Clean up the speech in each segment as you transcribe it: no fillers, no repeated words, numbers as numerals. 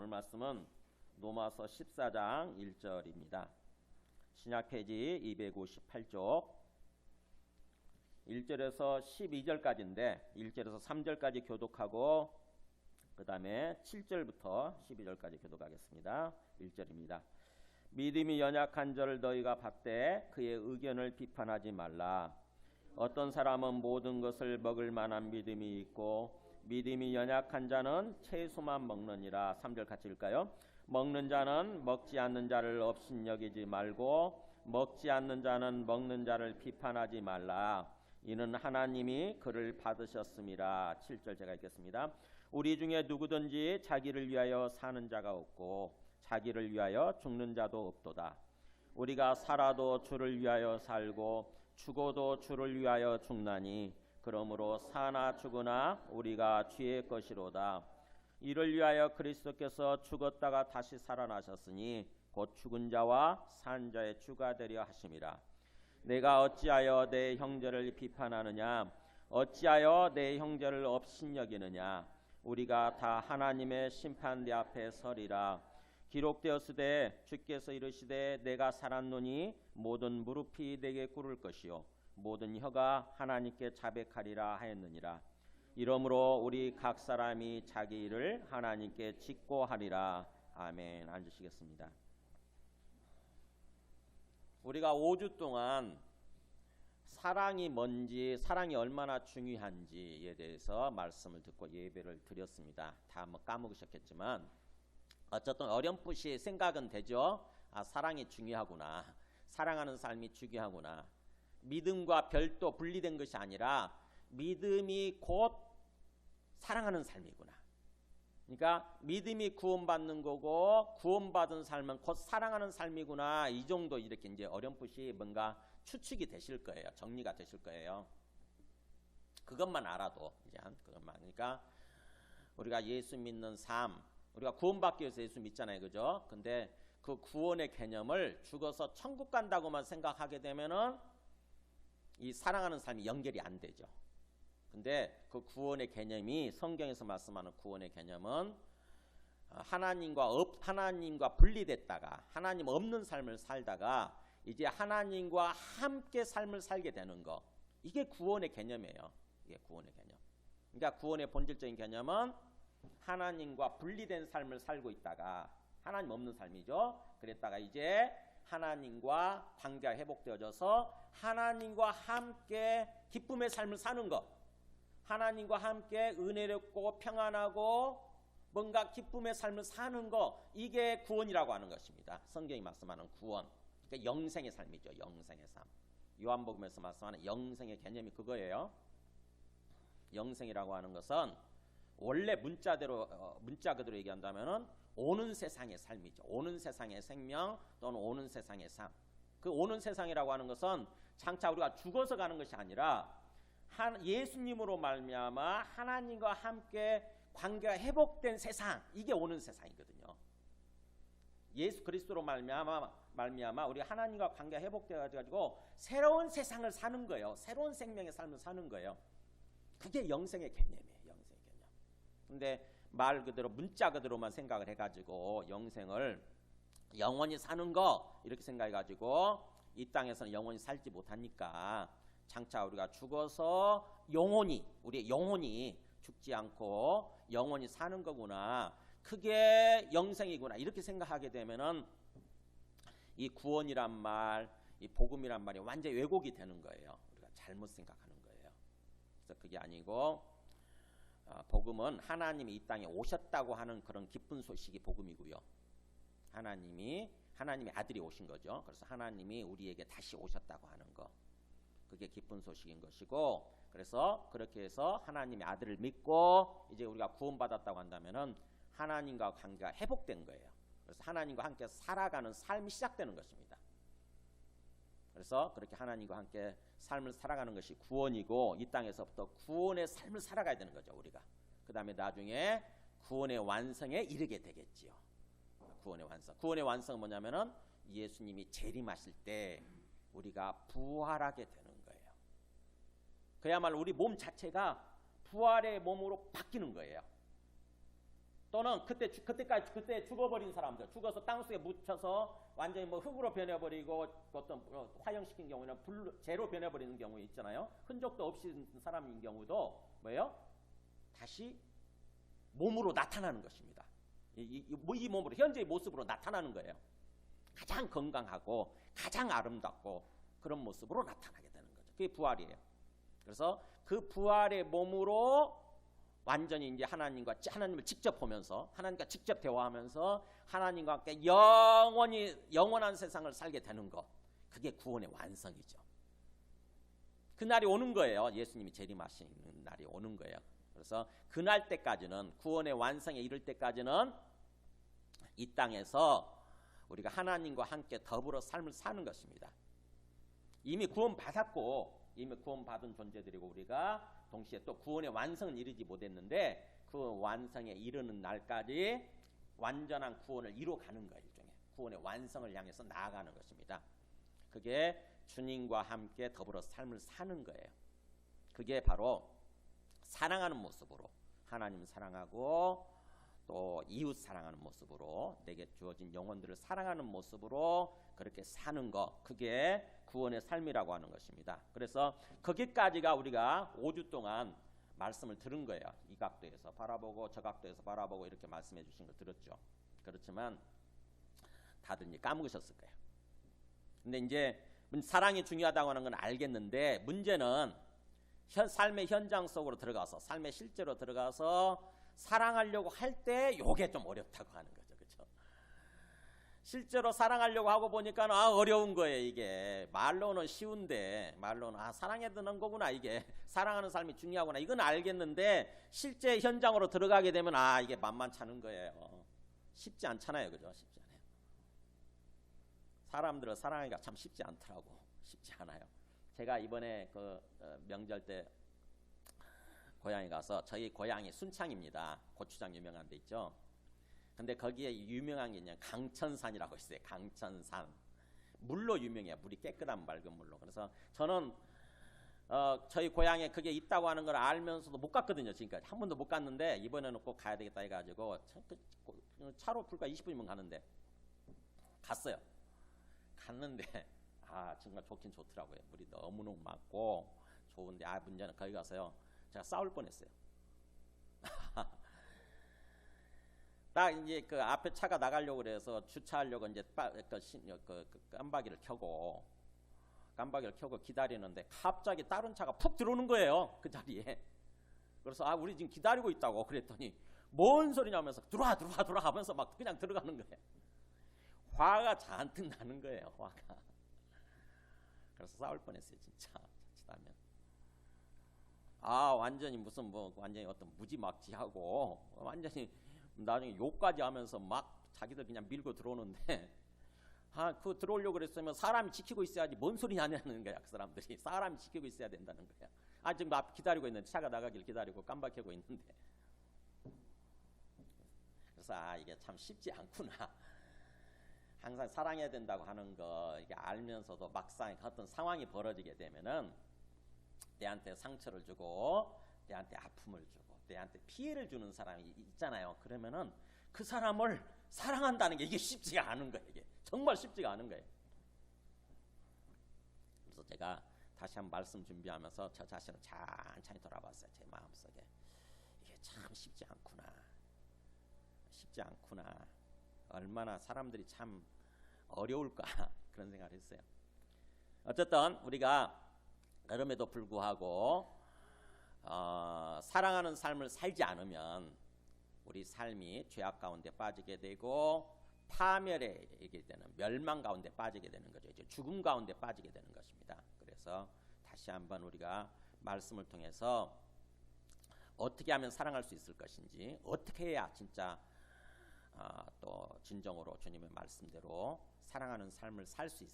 오늘 말씀은 로마서 14장 1절입니다. 신약 페이지 258쪽 1절에서 12절까지인데 1절에서 3절까지 교독하고 그 다음에 7절부터 12절까지 교독하겠습니다. 1절입니다. 믿음이 연약한 자를 너희가 봤되 그의 의견을 비판하지 말라. 어떤 사람은 모든 것을 먹을 만한 믿음이 있고 믿음이 연약한 자는 채소만 먹느니라. 3절 같이 읽을까요? 먹는 자는 먹지 않는 자를 업신여기지 말고 먹지 않는 자는 먹는 자를 비판하지 말라. 이는 하나님이 그를 받으셨음이라. 7절 제가 읽겠습니다. 우리 중에 누구든지 자기를 위하여 사는 자가 없고 자기를 위하여 죽는 자도 없도다. 우리가 살아도 주를 위하여 살고 죽어도 주를 위하여 죽나니 그러므로 사나 죽으나 우리가 주의 것이로다. 이를 위하여 그리스도께서 죽었다가 다시 살아나셨으니 곧 죽은 자와 산 자의 주가 되려 하심이라. 내가 어찌하여 내 형제를 비판하느냐? 어찌하여 내 형제를 업신여기느냐? 우리가 다 하나님의 심판대 앞에 서리라. 기록되었으되 주께서 이르시되 내가 살았노니 모든 무릎이 내게 꿇을 것이요 모든 혀가 하나님께 자백하리라 하였느니라. 이러므로 우리 각 사람이 자기 일을 하나님께 짓고 하리라. 아멘. 앉으시겠습니다. 우리가 5주 동안 사랑이 뭔지, 사랑이 얼마나 중요한지에 대해서 말씀을 듣고 예배를 드렸습니다. 다 뭐 까먹으셨겠지만 어쨌든 어렴풋이 생각은 되죠. 아, 사랑이 중요하구나. 사랑하는 삶이 중요하구나. 믿음과 별도 분리된 것이 아니라 믿음이 곧 사랑하는 삶이구나. 그러니까 믿음이 구원받는 거고 구원받은 삶은 곧 사랑하는 삶이구나. 이 정도 이렇게 이제 어렴풋이 뭔가 추측이 되실 거예요. 정리가 되실 거예요. 그것만 알아도 이제 그것만. 그러니까 우리가 예수 믿는 삶, 우리가 구원받기 위해서 예수 믿잖아요, 그죠? 근데 그 구원의 개념을 죽어서 천국 간다고만 생각하게 되면은 이 사랑하는 삶이 연결이 안 되죠. 근데 그 구원의 개념이 성경에서 말씀하는 구원의 개념은 하나님과 분리됐다가 하나님 없는 삶을 살다가 이제 하나님과 함께 삶을 살게 되는 거. 이게 구원의 개념이에요. 이게 구원의 개념. 그러니까 구원의 본질적인 개념은 하나님과 분리된 삶을 살고 있다가 하나님 없는 삶이죠. 그랬다가 이제 하나님과 관계가 회복되어져서 하나님과 함께 기쁨의 삶을 사는 것. 하나님과 함께 은혜롭고 평안하고 뭔가 기쁨의 삶을 사는 것. 이게 구원이라고 하는 것입니다. 성경이 말씀하는 구원. 그러니까 영생의 삶이죠. 영생의 삶. 요한복음에서 말씀하는 영생의 개념이 그거예요. 영생이라고 하는 것은 원래 문자 그대로 얘기한다면은 오는 세상의 삶이죠. 오는 세상의 생명 또는 오는 세상의 삶. 그 오는 세상이라고 하는 것은 장차 우리가 죽어서 가는 것이 아니라 예수님으로 말미암아 하나님과 함께 관계가 회복된 세상. 이게 오는 세상이거든요. 예수 그리스도로 말미암아 우리 하나님과 관계가 회복되어 가지고 새로운 세상을 사는 거예요. 새로운 생명의 삶을 사는 거예요. 그게 영생의 개념이에요. 영생의 개념. 근데 말 그대로 문자 그대로만 생각을 해가지고 영생을 영원히 사는 거 이렇게 생각해가지고 이 땅에서는 영원히 살지 못하니까 장차 우리가 죽어서 우리의 영혼이 죽지 않고 영원히 사는 거구나. 그게 영생이구나. 이렇게 생각하게 되면은 이 구원이란 말, 이 복음이란 말이 완전히 왜곡이 되는 거예요. 우리가 잘못 생각하는 거예요. 그래서 그게 아니고 복음은 하나님이 이 땅에 오셨다고 하는 그런 기쁜 소식이 복음이고요. 하나님의 아들이 오신 거죠. 그래서 하나님이 우리에게 다시 오셨다고 하는 거. 그게 기쁜 소식인 것이고, 그래서 그렇게 해서 하나님의 아들을 믿고 이제 우리가 구원받았다고 한다면은 하나님과 관계가 회복된 거예요. 그래서 하나님과 함께 살아가는 삶이 시작되는 것입니다. 그래서 그렇게 하나님과 함께 삶을 살아가는 것이 구원이고 이 땅에서부터 구원의 삶을 살아가야 되는 거죠. 우리가. 그 다음에 나중에 구원의 완성에 이르게 되겠지요. 구원의 완성. 구원의 완성은 뭐냐면은 예수님이 재림하실 때 우리가 부활하게 되는 거예요. 그야말로 우리 몸 자체가 부활의 몸으로 바뀌는 거예요. 또는 그때 죽어버린 사람들, 죽어서 땅속에 묻혀서 완전히 뭐 흙으로 변해버리고 어떤 화형시킨 경우는 재로 변해버리는 경우 있잖아요. 흔적도 없이 사람인 경우도 뭐예요? 다시 몸으로 나타나는 것입니다. 이 몸으로 현재의 모습으로 나타나는 거예요. 가장 건강하고 가장 아름답고 그런 모습으로 나타나게 되는 거죠. 그게 부활이에요. 그래서 그 부활의 몸으로 완전히 이제 하나님을 직접 보면서 하나님과 직접 대화하면서 하나님과 함께 영원한 세상을 살게 되는 것, 그게 구원의 완성이죠. 그 날이 오는 거예요. 예수님이 재림하시는 날이 오는 거예요. 그래서 그날 때까지는, 구원의 완성에 이를 때까지는 이 땅에서 우리가 하나님과 함께 더불어 삶을 사는 것입니다. 이미 구원받았고 이미 구원받은 존재들이고 우리가 동시에 또 구원의 완성은 이르지 못했는데 그 완성에 이르는 날까지 완전한 구원을 이루어가는 거예요. 일종의 구원의 완성을 향해서 나아가는 것입니다. 그게 주님과 함께 더불어 삶을 사는 거예요. 그게 바로 사랑하는 모습으로, 하나님 사랑하고 또 이웃 사랑하는 모습으로, 내게 주어진 영혼들을 사랑하는 모습으로 그렇게 사는 것, 그게 구원의 삶이라고 하는 것입니다. 그래서 거기까지가 우리가 5주 동안 말씀을 들은 거예요. 이 각도에서 바라보고 저 각도에서 바라보고 이렇게 말씀해 주신 거 들었죠. 그렇지만 다들 이제 까먹으셨을 거예요. 근데 이제 사랑이 중요하다고 하는 건 알겠는데, 문제는 삶의 현장 속으로 들어가서, 삶의 실제로 들어가서 사랑하려고 할 때 요게 좀 어렵다고 하는 거죠. 그렇죠? 실제로 사랑하려고 하고 보니까 어려운 거예요. 이게 말로는 쉬운데, 말로는 사랑해야 되는 거구나, 이게 사랑하는 삶이 중요하구나, 이건 알겠는데 실제 현장으로 들어가게 되면 이게 만만찮은 거예요. 쉽지 않잖아요. 그죠? 쉽지 않아요. 사람들을 사랑하기가 참 쉽지 않더라고. 쉽지 않아요. 제가 이번에 그 명절 때 고향에 가서, 저희 고향이 순창입니다. 고추장 유명한 데 있죠. 근데 거기에 유명한 게 그냥 강천산이라고 있어요. 강천산. 물로 유명해요. 물이 깨끗한 맑은 물로. 그래서 저는 저희 고향에 그게 있다고 하는 걸 알면서도 못 갔거든요. 지금까지 한 번도 못 갔는데 이번에는 꼭 가야 되겠다 해가지고 차로 불과 20분이면 가는데 갔어요. 갔는데 정말 좋긴 좋더라고요. 물이 너무너무 맑고 좋은데 문제는 거기 가서요, 제가 싸울 뻔했어요. 딱 이제 그 앞에 차가 나가려고 그래서 주차하려고 이제 깜빡이를 켜고 기다리는데 갑자기 다른 차가 푹 들어오는 거예요. 그 자리에. 그래서 우리 지금 기다리고 있다고 그랬더니 뭔 소리냐 하면서 들어와 하면서 막 그냥 들어가는 거예요. 화가 잔뜩 나는 거예요. 화가. 그래서 싸울 뻔했어요. 진짜. 자칫하면. 완전히 무슨 완전히 어떤 무지막지하고 완전히 나중에 욕까지 하면서 막 자기들 그냥 밀고 들어오는데, 그 들어오려고 그랬으면 사람이 지키고 있어야지 뭔 소리 하냐는 거야. 그 사람들이 사람이 지키고 있어야 된다는 거야. 지금 앞 기다리고 있는데, 차가 나가길 기다리고 깜빡 켜고 있는데. 그래서 이게 참 쉽지 않구나. 항상 사랑해야 된다고 하는 거 이게 알면서도 막상 어떤 상황이 벌어지게 되면은 내한테 상처를 주고 내한테 아픔을 주고 내한테 피해를 주는 사람이 있잖아요. 그러면은 그 사람을 사랑한다는 게 이게 쉽지가 않은 거예요. 이게 정말 쉽지가 않은 거예요. 그래서 제가 다시 한번 말씀 준비하면서 저 자신을 천천히 돌아봤어요. 제 마음속에 이게 참 쉽지 않구나. 쉽지 않구나. 얼마나 사람들이 참 어려울까 그런 생각을 했어요. 어쨌든 우리가 그럼에도 불구하고 사랑하는 삶을 살지 않으면 우리 삶이 죄악 가운데 빠지게 되고 파멸에 이르게 되는, 멸망 가운데 빠지게 되는 거죠. 이제 죽음 가운데 빠지게 되는 것입니다. 그래서 다시 한번 우리가 말씀을 통해서 어떻게 하면 사랑할 수 있을 것인지, 어떻게 해야 진짜 또 진정으로 주님의 말씀대로 사랑하는 삶을 살 수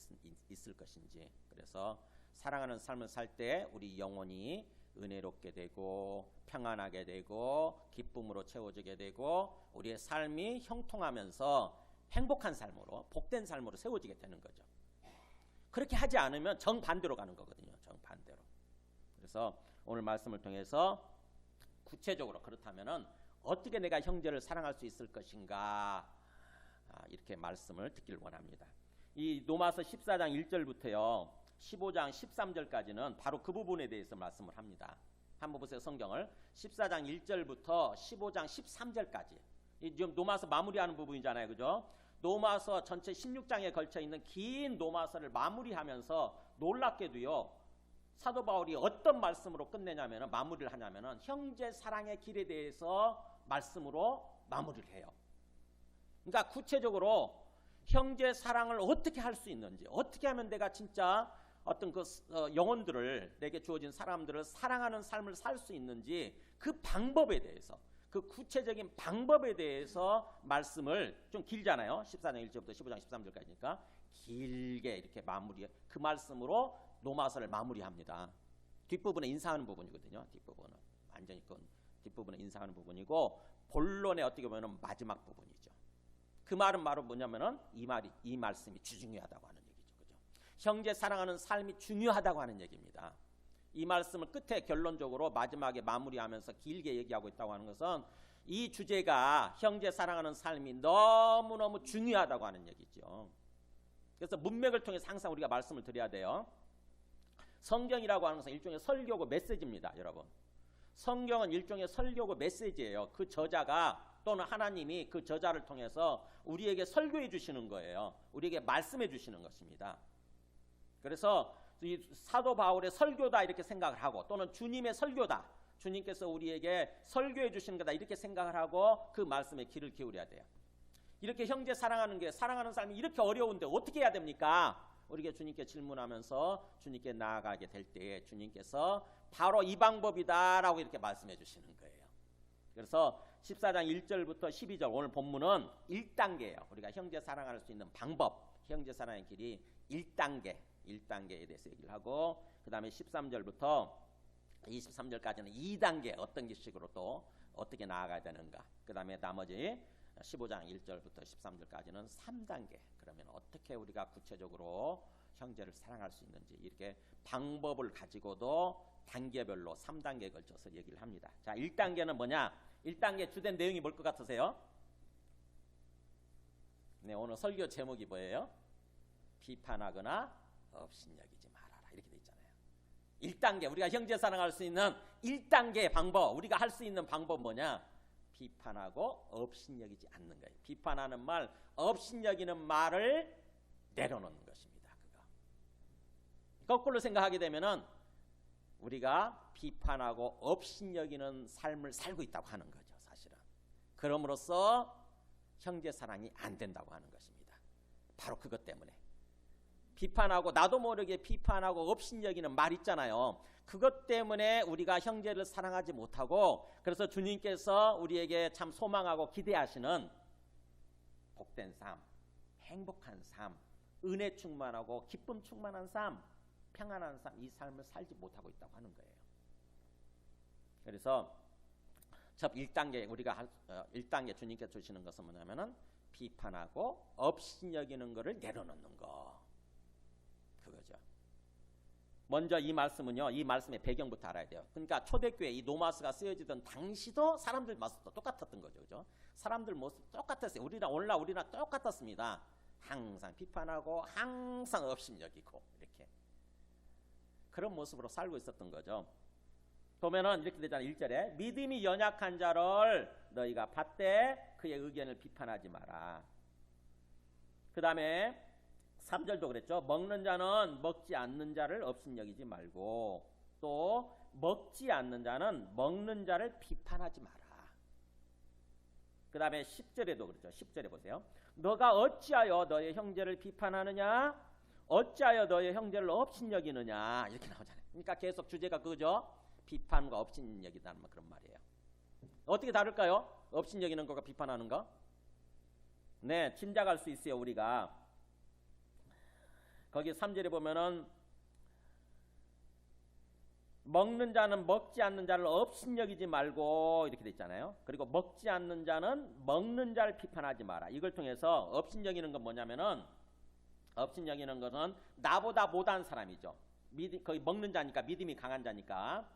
있을 것인지, 그래서 사랑하는 삶을 살 때 우리 영혼이 은혜롭게 되고 평안하게 되고 기쁨으로 채워지게 되고 우리의 삶이 형통하면서 행복한 삶으로, 복된 삶으로 세워지게 되는 거죠. 그렇게 하지 않으면 정반대로 가는 거거든요. 정반대로. 그래서 오늘 말씀을 통해서 구체적으로 그렇다면은 어떻게 내가 형제를 사랑할 수 있을 것인가? 이렇게 말씀을 듣기를 원합니다. 이 로마서 14장 1절부터요 15장 13절까지는 바로 그 부분에 대해서 말씀을 합니다. 한번 보세요. 성경을 14장 1절부터 15장 13절까지 지금 로마서 마무리하는 부분이잖아요. 그죠? 로마서 전체 16장에 걸쳐 있는 긴 로마서를 마무리하면서 놀랍게도요 사도 바울이 어떤 말씀으로 끝내냐면 마무리를 하냐면은 형제 사랑의 길에 대해서 말씀으로 마무리를 해요. 그러니까 구체적으로 형제 사랑을 어떻게 할 수 있는지, 어떻게 하면 내가 진짜 어떤 그 영혼들을, 내게 주어진 사람들을 사랑하는 삶을 살 수 있는지 그 방법에 대해서, 그 구체적인 방법에 대해서 말씀을 좀 길잖아요. 14장 1절부터 15장 13절까지니까 길게 이렇게 마무리, 그 말씀으로 로마서를 마무리합니다. 뒷부분에 인사하는 부분이거든요. 뒷부분은 완전히 뒷부분에 인사하는 부분이고 본론에 어떻게 보면 마지막 부분이죠. 그 말은 바로 뭐냐면은 이 말씀이 중요하다고 하는 얘기죠. 그죠? 형제 사랑하는 삶이 중요하다고 하는 얘기입니다. 이 말씀을 끝에 결론적으로 마지막에 마무리하면서 길게 얘기하고 있다고 하는 것은 이 주제가 형제 사랑하는 삶이 너무너무 중요하다고 하는 얘기죠. 그래서 문맥을 통해서 항상 우리가 말씀을 드려야 돼요. 성경이라고 하는 것은 일종의 설교고 메시지입니다. 여러분, 성경은 일종의 설교고 메시지예요. 그 저자가 또는 하나님이 그 저자를 통해서 우리에게 설교해 주시는 거예요. 우리에게 말씀해 주시는 것입니다. 그래서 이 사도 바울의 설교다 이렇게 생각을 하고, 또는 주님의 설교다, 주님께서 우리에게 설교해 주시는 거다 이렇게 생각을 하고 그 말씀에 귀를 기울여야 돼요. 이렇게 형제 사랑하는 게, 사랑하는 삶이 이렇게 어려운데 어떻게 해야 됩니까? 우리가 주님께 질문하면서 주님께 나아가게 될 때에 주님께서 바로 이 방법이다라고 이렇게 말씀해 주시는 거예요. 그래서 14장 1절부터 12절 오늘 본문은 1단계예요. 우리가 형제 사랑할 수 있는 방법, 형제 사랑의 길이 1단계에 대해서 얘기를 하고, 그 다음에 13절부터 23절까지는 2단계 어떤 식으로 또 어떻게 나아가야 되는가, 그 다음에 나머지 15장 1절부터 13절까지는 3단계, 그러면 어떻게 우리가 구체적으로 형제를 사랑할 수 있는지, 이렇게 방법을 가지고도 단계별로 3단계에 걸쳐서 얘기를 합니다. 자, 1단계는 뭐냐? 1단계 주된 내용이 뭘 것 같으세요? 네, 오늘 설교 제목이 뭐예요? 비판하거나 업신여기지 말아라, 이렇게 돼 있잖아요. 1단계, 우리가 형제 사랑할 수 있는 1단계 방법, 우리가 할 수 있는 방법 뭐냐? 비판하고 업신여기지 않는 거예요. 비판하는 말, 업신여기는 말을 내려놓는 것입니다. 그거. 거꾸로 생각하게 되면은 우리가 비판하고 업신여기는 삶을 살고 있다고 하는 거죠, 사실은. 그럼으로써 형제 사랑이 안 된다고 하는 것입니다. 바로 그것 때문에. 비판하고, 나도 모르게 비판하고 업신여기는 말 있잖아요. 그것 때문에 우리가 형제를 사랑하지 못하고, 그래서 주님께서 우리에게 참 소망하고 기대하시는 복된 삶, 행복한 삶, 은혜 충만하고 기쁨 충만한 삶, 평안한 삶, 이 삶을 살지 못하고 있다고 하는 거예요. 그래서 첫 1단계, 우리가 1단계 주님께서 주시는 것은 뭐냐면은 비판하고 업신여기는 것을 내려놓는 거, 그거죠. 먼저 이 말씀은요, 이 말씀의 배경부터 알아야 돼요. 그러니까 초대교회 이 노마스가 쓰여지던 당시도 사람들 모습도 똑같았던 거죠. 그죠? 사람들 모습 똑같았어요. 오늘날 우리나 똑같았습니다. 항상 비판하고 항상 업신여기고 이렇게 그런 모습으로 살고 있었던 거죠. 보면은 이렇게 되잖아요. 1절에 믿음이 연약한 자를 너희가 받되 그의 의견을 비판하지 마라. 그 다음에 3절도 그랬죠. 먹는 자는 먹지 않는 자를 업신여기지 말고, 또 먹지 않는 자는 먹는 자를 비판하지 마라. 그 다음에 10절에도 그렇죠. 10절에 보세요. 너가 어찌하여 너의 형제를 비판하느냐, 어찌하여 너의 형제를 업신여기느냐, 이렇게 나오잖아요. 그러니까 계속 주제가 그거죠. 비판과 업신여기다는 그런 말이에요. 어떻게 다를까요? 업신여기는 거가 비판하는 거? 네, 짐작할 수 있어요. 우리가 거기 3절에 보면은 먹는 자는 먹지 않는 자를 업신여기지 말고 이렇게 돼 있잖아요. 그리고 먹지 않는 자는 먹는 자를 비판하지 마라. 이걸 통해서 업신여기는 건 뭐냐면은, 업신여기는 것은 나보다 못한 사람이죠. 거의 먹는 자니까, 믿음이 강한 자니까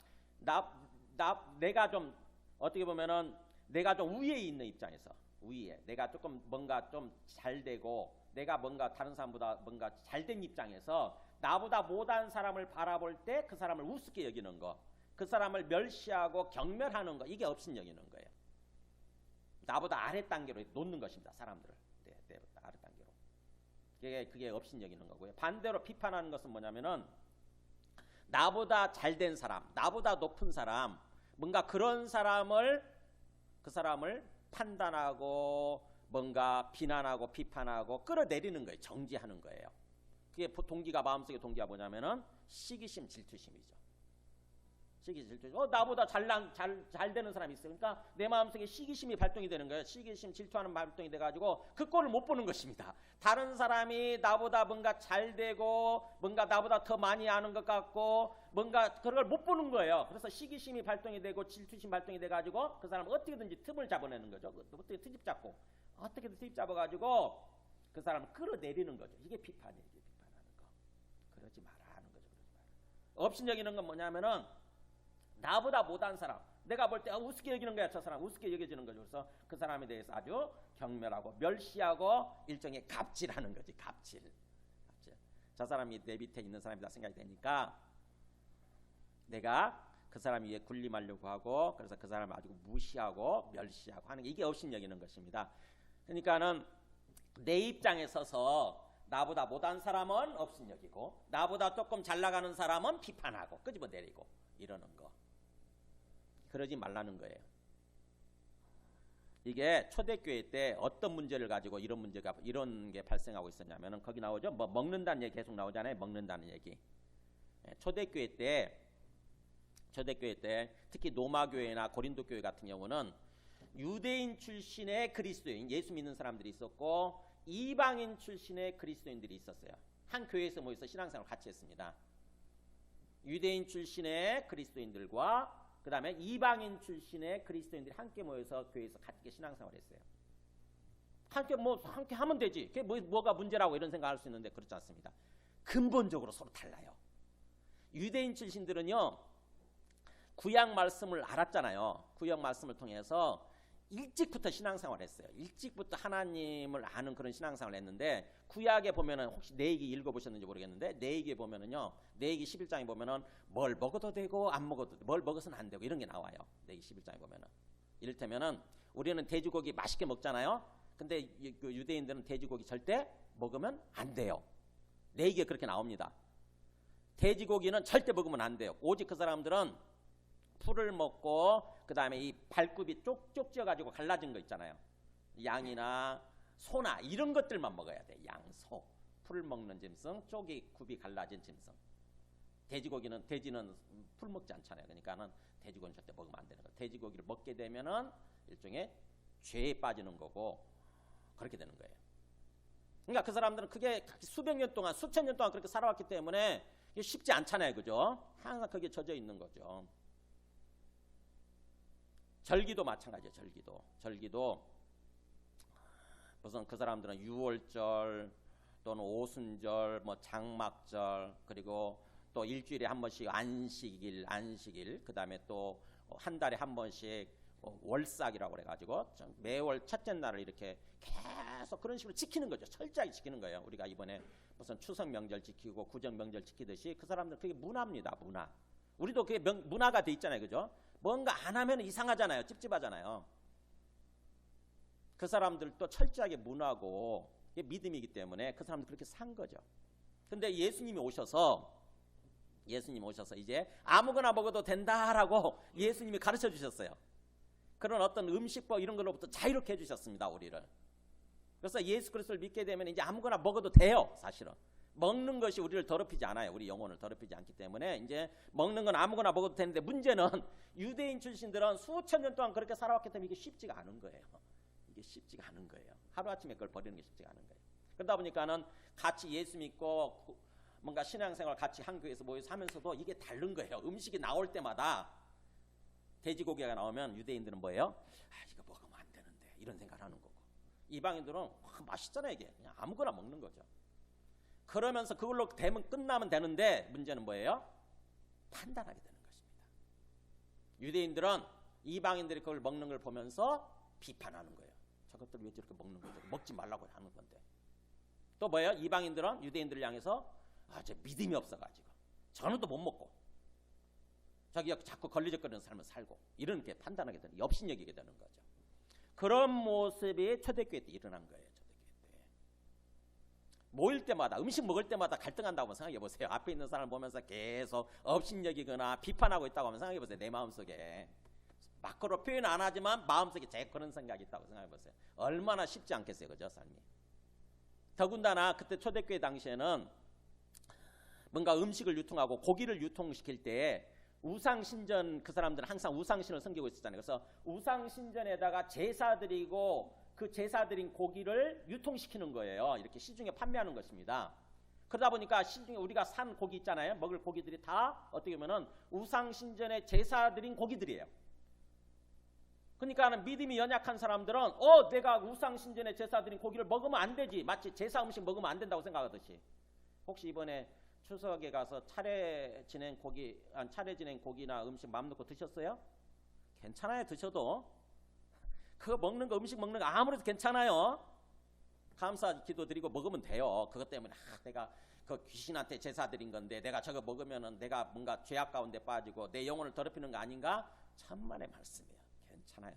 내가 좀 어떻게 보면은 내가 좀 우위에 있는 입장에서, 우위에 내가 조금 뭔가 좀 잘 되고 내가 뭔가 다른 사람보다 뭔가 잘된 입장에서 나보다 못한 사람을 바라볼 때 그 사람을 우습게 여기는 거, 그 사람을 멸시하고 경멸하는 거, 이게 업신여기는 거예요. 나보다 아래 단계로 놓는 것입니다. 사람들을 아래 단계로. 그게 업신여기는 거고요. 반대로 비판하는 것은 뭐냐면은 나보다 잘된 사람, 나보다 높은 사람, 뭔가 그런 사람을, 그 사람을 판단하고 뭔가 비난하고 비판하고 끌어내리는 거예요. 정지하는 거예요. 그게 동기가, 마음속의 동기가 뭐냐면은 시기심, 질투심이죠. 시기심, 질투심. 나보다 잘 되는 사람이 있어. 그러니까 내 마음속에 시기심이 발동이 되는 거예요. 시기심, 질투하는 발동이 돼가지고 그 꼴을 못 보는 것입니다. 다른 사람이 나보다 뭔가 잘 되고 뭔가 나보다 더 많이 아는 것 같고 뭔가 그런 걸 못 보는 거예요. 그래서 시기심이 발동이 되고 질투심 발동이 돼가지고 그 사람은 어떻게든지 틈을 잡아내는 거죠. 어떻게 트집 잡고 어떻게든 트집 잡아가지고 그 사람을 끌어내리는 거죠. 이게 비판이에요. 이게 비판하는 거. 그러지 마라 하는 거죠. 그러지 마라. 업신여기는 건 뭐냐면은 나보다 못한 사람, 내가 볼 때 우습게 여기는 거야. 저 사람 우습게 여겨지는 거죠. 그래서 그 사람에 대해서 아주 경멸하고 멸시하고 일종의 갑질하는 거지. 갑질. 저 사람이 내 밑에 있는 사람이다 생각이 되니까 내가 그 사람 위에 군림하려고 하고, 그래서 그 사람을 아주 무시하고 멸시하고 하는 게, 이게 업신여기는 것입니다. 그러니까는 내 입장에 서서 나보다 못한 사람은 업신여기고 나보다 조금 잘 나가는 사람은 비판하고 끄집어내리고 이러는 거. 그러지 말라는 거예요. 이게 초대교회 때 어떤 문제를 가지고 이런 게 발생하고 있었냐면은, 거기 나오죠. 뭐 먹는다는 얘기 계속 나오잖아요. 먹는다는 얘기. 초대교회 때 특히 노마교회나 고린도 교회 같은 경우는 유대인 출신의 그리스도인, 예수 믿는 사람들이 있었고 이방인 출신의 그리스도인들이 있었어요. 한 교회에서 모여서 신앙생활을 같이 했습니다. 유대인 출신의 그리스도인들과 그 다음에 이방인 출신의 그리스도인들이 함께 모여서 교회에서 같이 신앙생활을 했어요. 함께 하면 되지. 그게 뭐가 문제라고 이런 생각할 수 있는데 그렇지 않습니다. 근본적으로 서로 달라요. 유대인 출신들은요, 구약 말씀을 알았잖아요. 구약 말씀을 통해서 일찍부터 신앙생활을 했어요. 일찍부터 하나님을 아는 그런 신앙생활을 했는데, 구약에 보면은, 혹시 레위기 읽어보셨는지 모르겠는데 레위기에 보면은요, 레위기 11장에 보면은 뭘 먹어도 되고 안 먹어도 뭘 먹어서는 안 되고 이런 게 나와요. 레위기 11장에 보면은 이를테면은 우리는 돼지고기 맛있게 먹잖아요. 근데 그 유대인들은 돼지고기 절대 먹으면 안 돼요. 레위기에 그렇게 나옵니다. 돼지고기는 절대 먹으면 안 돼요. 오직 그 사람들은 풀을 먹고 그 다음에 이 발굽이 쪽쪽 찌어가지고 갈라진 거 있잖아요. 양이나 소나 이런 것들만 먹어야 돼. 양, 소, 풀을 먹는 짐승, 쪽이 굽이 갈라진 짐승. 돼지는 풀 먹지 않잖아요. 그러니까는 돼지고기는 절대 먹으면 안 되는 거예요. 돼지고기를 먹게 되면은 일종의 죄에 빠지는 거고 그렇게 되는 거예요. 그러니까 그 사람들은 그게 수백 년 동안, 수천 년 동안 그렇게 살아왔기 때문에 이게 쉽지 않잖아요. 그죠? 항상 거기에 젖어 있는 거죠. 절기도 마찬가지예요. 절기도 우선 그 사람들은 유월절 또는 오순절, 뭐 장막절, 그리고 또 일주일에 한 번씩 안식일, 그 다음에 또 한 달에 한 번씩 월삭이라고 그래가지고 매월 첫째 날을 이렇게 계속 그런 식으로 지키는 거죠. 철저하게 지키는 거예요. 우리가 이번에 무슨 추석 명절 지키고 구정 명절 지키듯이 그 사람들은 그게 문화입니다. 문화. 우리도 그게 문화가 돼 있잖아요. 그죠? 뭔가 안 하면 이상하잖아요. 찝찝하잖아요. 그 사람들도 철저하게 문화고 이게 믿음이기 때문에 그 사람들 그렇게 산 거죠. 근데 예수님이 오셔서 이제 아무거나 먹어도 된다라고 예수님이 가르쳐 주셨어요. 그런 어떤 음식법 이런 걸로부터 자유롭게 해주셨습니다. 우리를. 그래서 예수 그리스도를 믿게 되면 이제 아무거나 먹어도 돼요. 사실은. 먹는 것이 우리를 더럽히지 않아요. 우리 영혼을 더럽히지 않기 때문에 이제 먹는 건 아무거나 먹어도 되는데, 문제는 유대인 출신들은 수천 년 동안 그렇게 살아왔기 때문에 이게 쉽지가 않은 거예요. 하루아침에 그걸 버리는 게 쉽지가 않은 거예요. 그러다 보니까는 같이 예수 믿고 뭔가 신앙생활 같이 한 교회에서 모여서 하면서도 이게 다른 거예요. 음식이 나올 때마다 돼지고기가 나오면 유대인들은 뭐예요? 이거 먹으면 안 되는데 이런 생각을 하는 거고, 이방인들은 맛있잖아요. 이게 그냥 아무거나 먹는 거죠. 그러면서 그걸로 끝나면 되는데, 문제는 뭐예요? 판단하게 되는 것입니다. 유대인들은 이방인들이 그걸 먹는 걸 보면서 비판하는 거예요. 저것들 왜 저렇게 먹는 거죠? 먹지 말라고 하는 건데. 또 뭐예요? 이방인들은 유대인들을 향해서 저 믿음이 없어가지고 저는 또 못 먹고 자기가 자꾸 걸리적거리는 삶을 살고 이렇게 판단하게 되는, 업신여기게 되는 거죠. 그런 모습이 초대교회 때 일어난 거예요. 초대교회 때. 모일 때마다, 음식 먹을 때마다 갈등한다고 생각해 보세요. 앞에 있는 사람을 보면서 계속 업신여기거나 비판하고 있다고 하면 생각해 보세요. 내 마음속에. 막으로 표현 안 하지만 마음속에 제 그런 생각이 있다고 생각해 보세요. 얼마나 쉽지 않겠어요. 그죠? 삶이. 더군다나 그때 초대교회 당시에는 뭔가 음식을 유통하고 고기를 유통시킬 때 우상신전, 그 사람들은 항상 우상신을 섬기고 있었잖아요. 그래서 우상신전에다가 제사 드리고 그 제사 드린 고기를 유통시키는 거예요. 이렇게 시중에 판매하는 것입니다. 그러다 보니까 시중에 우리가 산 고기 있잖아요. 먹을 고기들이 다 어떻게 보면은 우상신전에 제사 드린 고기들이에요. 그러니까 믿음이 연약한 사람들은 내가 우상신전에 제사 드린 고기를 먹으면 안 되지. 마치 제사 음식 먹으면 안 된다고 생각하듯이. 혹시 이번에 추석에 가서 차례 지낸 고기나 음식 마음 놓고 드셨어요? 괜찮아요. 드셔도 그거 먹는 거, 음식 먹는 거 아무래도 괜찮아요. 감사 기도 드리고 먹으면 돼요. 그것 때문에 내가 그 귀신한테 제사 드린 건데 내가 저거 먹으면은 내가 뭔가 죄악 가운데 빠지고 내 영혼을 더럽히는 거 아닌가? 천만의 말씀이에요. 괜찮아요.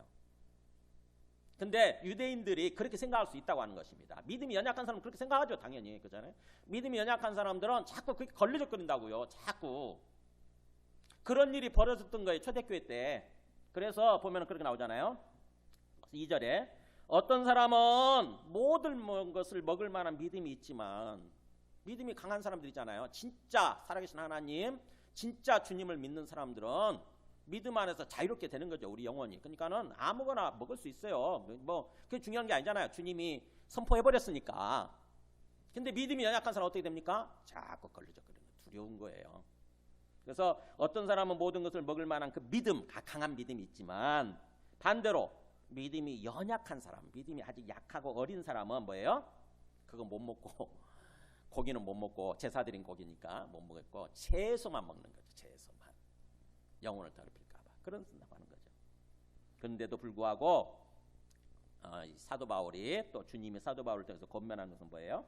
근데 유대인들이 그렇게 생각할 수 있다고 하는 것입니다. 믿음이 연약한 사람은 그렇게 생각하죠. 당연히. 그잖아요. 믿음이 연약한 사람들은 자꾸 그렇게 걸리적거린다고요. 자꾸. 그런 일이 벌어졌던 거예요. 초대교회 때. 그래서 보면 그렇게 나오잖아요. 2절에 어떤 사람은 모든 것을 먹을 만한 믿음이 있지만, 믿음이 강한 사람들이잖아요. 진짜 살아계신 하나님, 진짜 주님을 믿는 사람들은 믿음 안에서 자유롭게 되는 거죠. 우리 영혼이. 그러니까는 아무거나 먹을 수 있어요. 그게 중요한 게 아니잖아요. 주님이 선포해버렸으니까. 근데 믿음이 연약한 사람은 어떻게 됩니까? 자꾸 걸리적거리는 두려운 거예요. 그래서 어떤 사람은 모든 것을 먹을 만한 그 믿음, 강한 믿음이 있지만, 반대로 믿음이 연약한 사람, 믿음이 아직 약하고 어린 사람은 뭐예요? 그거 못 먹고, 고기는 못 먹고, 제사 드린 고기니까 못 먹고 채소만 먹는 거죠. 채소만. 영혼을 더럽힐까 봐. 그런 쓴다고 하는 거죠. 그런데도 불구하고 사도 바울이, 또 주님이 사도 바울을 통해서 권면하는 것은 뭐예요?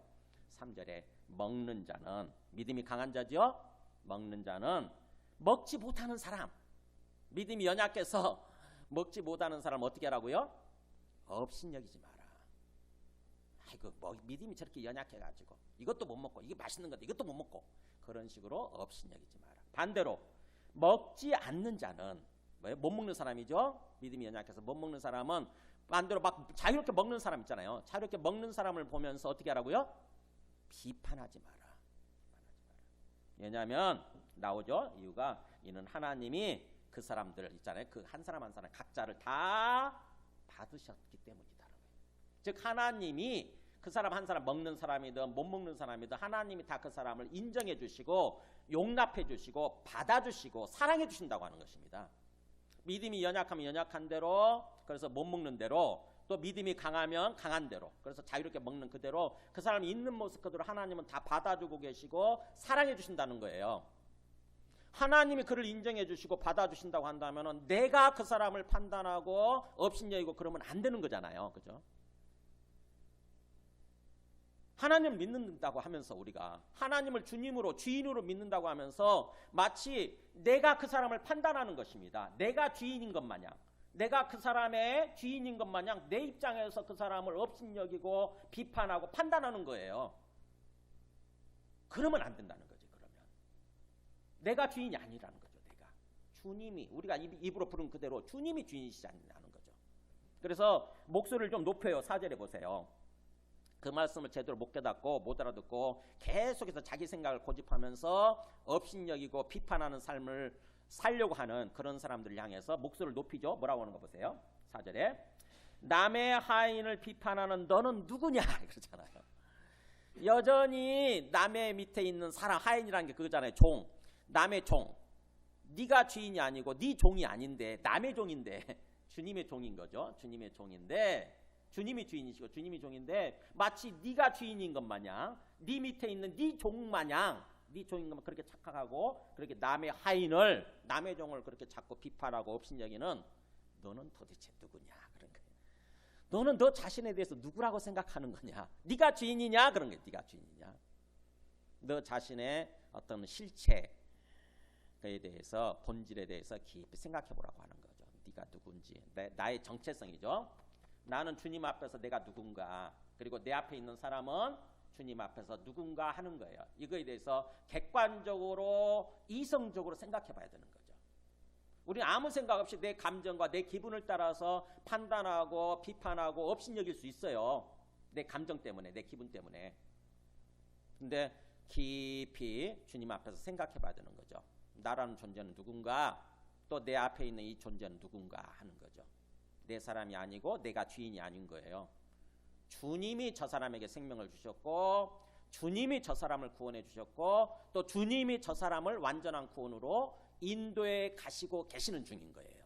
3절에 먹는 자는, 믿음이 강한 자죠? 먹는 자는 먹지 못하는 사람, 믿음이 연약해서 먹지 못하는 사람 어떻게 하라고요? 업신여기지 마라. 아이고 믿음이 저렇게 연약해가지고 이것도 못 먹고, 이게 맛있는 건데 이것도 못 먹고, 그런 식으로 업신여기지 마라. 반대로 먹지 않는 자는 뭐예요? 못 먹는 사람이죠. 믿음이 연약해서 못 먹는 사람은 반대로 막 자유롭게 먹는 사람 있잖아요. 자유롭게 먹는 사람을 보면서 어떻게 하라고요? 비판하지 마라. 왜냐하면 나오죠. 이유가 이는 하나님이 그 사람들 있잖아요. 그 한 사람 한 사람 각자를 다 받으셨기 때문이다. 즉 하나님이 그 사람 한 사람, 먹는 사람이든 못 먹는 사람이든 하나님이 다 그 사람을 인정해 주시고 용납해 주시고 받아주시고 사랑해 주신다고 하는 것입니다. 믿음이 연약하면 연약한 대로, 그래서 못 먹는 대로, 또 믿음이 강하면 강한 대로, 그래서 자유롭게 먹는 그대로 그 사람이 있는 모습 그대로 하나님은 다 받아주고 계시고 사랑해 주신다는 거예요. 하나님이 그를 인정해 주시고 받아주신다고 한다면 내가 그 사람을 판단하고 업신여기고 그러면 안 되는 거잖아요. 그죠? 하나님을 믿는다고 하면서, 우리가 하나님을 주님으로 주인으로 믿는다고 하면서 마치 내가 그 사람을 판단하는 것입니다. 내가 주인인 것 마냥, 내가 그 사람의 주인인 것 마냥 내 입장에서 그 사람을 업신여기고 비판하고 판단하는 거예요. 그러면 안 된다는 거죠. 그러면 내가 주인이 아니라는 거죠. 내가 주님이, 우리가 입으로 부른 그대로 주님이 주인이시지 않는 거죠. 그래서 목소리를 좀 높여요. 4절에 보세요. 그 말씀을 제대로 못 깨닫고 못 알아듣고 계속해서 자기 생각을 고집하면서 업신여기고 비판하는 삶을 살려고 하는 그런 사람들을 향해서 목소리를 높이죠. 뭐라고 하는 거 보세요. 4절에 남의 하인을 비판하는 너는 누구냐 그러잖아요. 여전히 남의 밑에 있는 사람, 하인이라는 게 그거잖아요. 종, 남의 종. 네가 주인이 아니고 네 종이 아닌데 남의 종인데 주님의 종인 거죠. 주님의 종인데, 주님이 주인이시고 주님이 종인데 마치 네가 주인인 것 마냥, 네 밑에 있는 네 종 마냥, 네 종인 것만 그렇게 착각하고 그렇게 남의 하인을, 남의 종을 그렇게 자꾸 비판하고 업신여기는 너는 도대체 누구냐 그런 거예요. 너는 너 자신에 대해서 누구라고 생각하는 거냐? 네가 주인이냐 그런 거예요. 네가 주인이냐? 너 자신의 어떤 실체에 대해서 본질에 대해서 깊이 생각해 보라고 하는 거죠. 네가 누군지 나의 정체성이죠. 나는 주님 앞에서 내가 누군가, 그리고 내 앞에 있는 사람은 주님 앞에서 누군가 하는 거예요. 이거에 대해서 객관적으로 이성적으로 생각해 봐야 되는 거죠. 우리는 아무 생각 없이 내 감정과 내 기분을 따라서 판단하고 비판하고 업신여길 수 있어요. 내 감정 때문에, 내 기분 때문에. 근데 깊이 주님 앞에서 생각해 봐야 되는 거죠. 나라는 존재는 누군가, 또 내 앞에 있는 이 존재는 누군가 하는 거죠. 내 사람이 아니고 내가 주인이 아닌 거예요. 주님이 저 사람에게 생명을 주셨고, 주님이 저 사람을 구원해 주셨고, 또 주님이 저 사람을 완전한 구원으로 인도에 가시고 계시는 중인 거예요.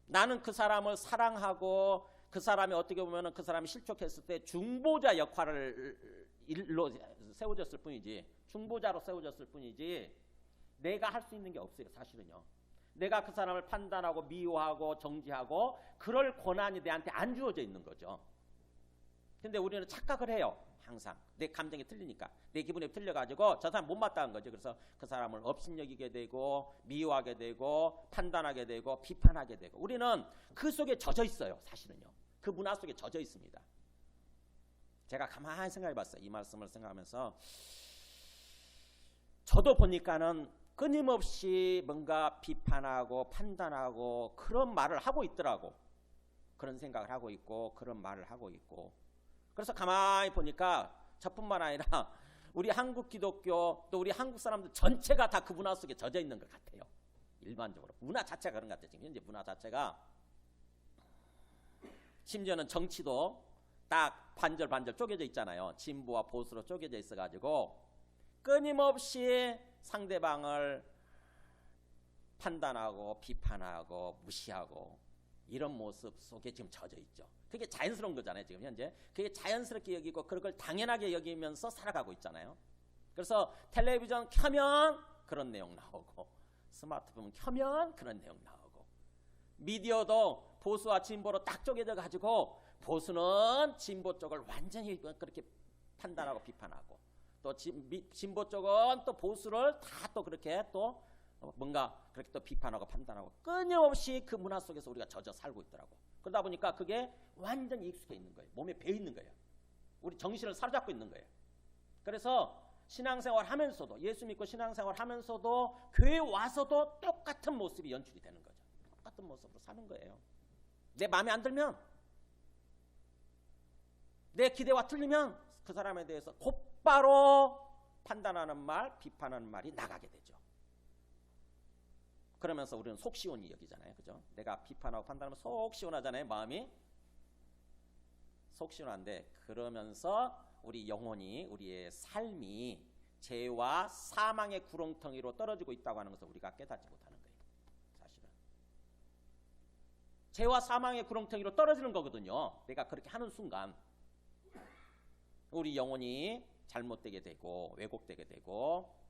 나는 그 사람을 사랑하고, 그 사람이 어떻게 보면 그 사람이 실족했을 때 중보자 역할을 일로 세워졌을 뿐이지, 중보자로 세워졌을 뿐이지, 내가 할 수 있는 게 없어요. 사실은요. 내가 그 사람을 판단하고 미워하고 정지하고 그럴 권한이 내한테 안 주어져 있는 거죠. 근데 우리는 착각을 해요. 항상 내 감정이 틀리니까, 내 기분이 틀려가지고 저 사람 못마땅한 거죠. 그래서 그 사람을 업신여기게 되고 미워하게 되고 판단하게 되고 비판하게 되고, 우리는 그 속에 젖어 있어요. 사실은요. 그 문화 속에 젖어 있습니다. 제가 가만히 생각해 봤어요. 이 말씀을 생각하면서 저도 보니까는 끊임없이 뭔가 비판하고 판단하고 그런 말을 하고 있더라고. 그런 생각을 하고 있고 그런 말을 하고 있고. 그래서 가만히 보니까 저뿐만 아니라 우리 한국 기독교, 또 우리 한국 사람들 전체가 다 그 문화 속에 젖어 있는 것 같아요. 일반적으로 문화 자체가 그런 것 같아요. 지금 현재 문화 자체가, 심지어는 정치도 딱 반절 쪼개져 있잖아요. 진보와 보수로 쪼개져 있어가지고 끊임없이 상대방을 판단하고 비판하고 무시하고 이런 모습 속에 지금 젖어 있죠. 그게 자연스러운 거잖아요. 지금 현재 그게 자연스럽게 여기고 그걸 당연하게 여기면서 살아가고 있잖아요. 그래서 텔레비전 켜면 그런 내용 나오고, 스마트폰 켜면 그런 내용 나오고, 미디어도 보수와 진보로 딱 쪼개져 가지고 보수는 진보 쪽을 완전히 그렇게 판단하고 비판하고, 또 진보 쪽은 또 보수를 다 또 그렇게 또 뭔가 그렇게 또 비판하고 판단하고, 끊임없이 그 문화 속에서 우리가 젖어 살고 있더라고. 그러다 보니까 그게 완전히 익숙해 있는 거예요. 몸에 배 있는 거예요. 우리 정신을 사로잡고 있는 거예요. 그래서 신앙생활 하면서도, 예수 믿고 신앙생활 하면서도 교회 와서도 똑같은 모습이 연출이 되는 거죠. 똑같은 모습으로 사는 거예요. 내 마음에 안 들면, 내 기대와 틀리면 그 사람에 대해서 곧바로 판단하는 말, 비판하는 말이 나가게 되죠. 그러면서 우리는 속 시원히 여기잖아요. 그죠? 내가 비판하고 판단하면 속 시원하잖아요. 마음이 속 시원한데, 그러면서 우리 영혼이, 우리의 삶이 죄와 사망의 구렁텅이로 떨어지고 있다고 하는 것을 우리가 깨닫지 못하는 거예요. 사실은 죄와 사망의 구렁텅이로 떨어지는 거거든요. 내가 그렇게 하는 순간 우리 영혼이 잘못되게 되고 왜곡되게 되고,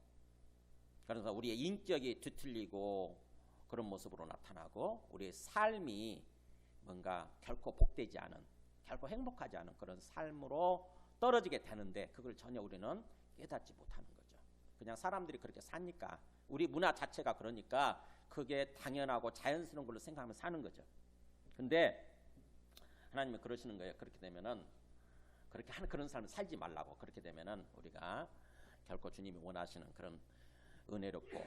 그래서 우리의 인격이 뒤틀리고 그런 모습으로 나타나고, 우리의 삶이 뭔가 결코 복되지 않은, 결코 행복하지 않은 그런 삶으로 떨어지게 되는데, 그걸 전혀 우리는 깨닫지 못하는 거죠. 그냥 사람들이 그렇게 사니까, 우리 문화 자체가 그러니까 그게 당연하고 자연스러운 걸로 생각하면 사는 거죠. 근데 하나님은 그러시는 거예요. 그렇게 되면은, 그렇게 하는 그런 삶을 살지 말라고. 그렇게 되면은 우리가 결코 주님이 원하시는 그런 은혜롭고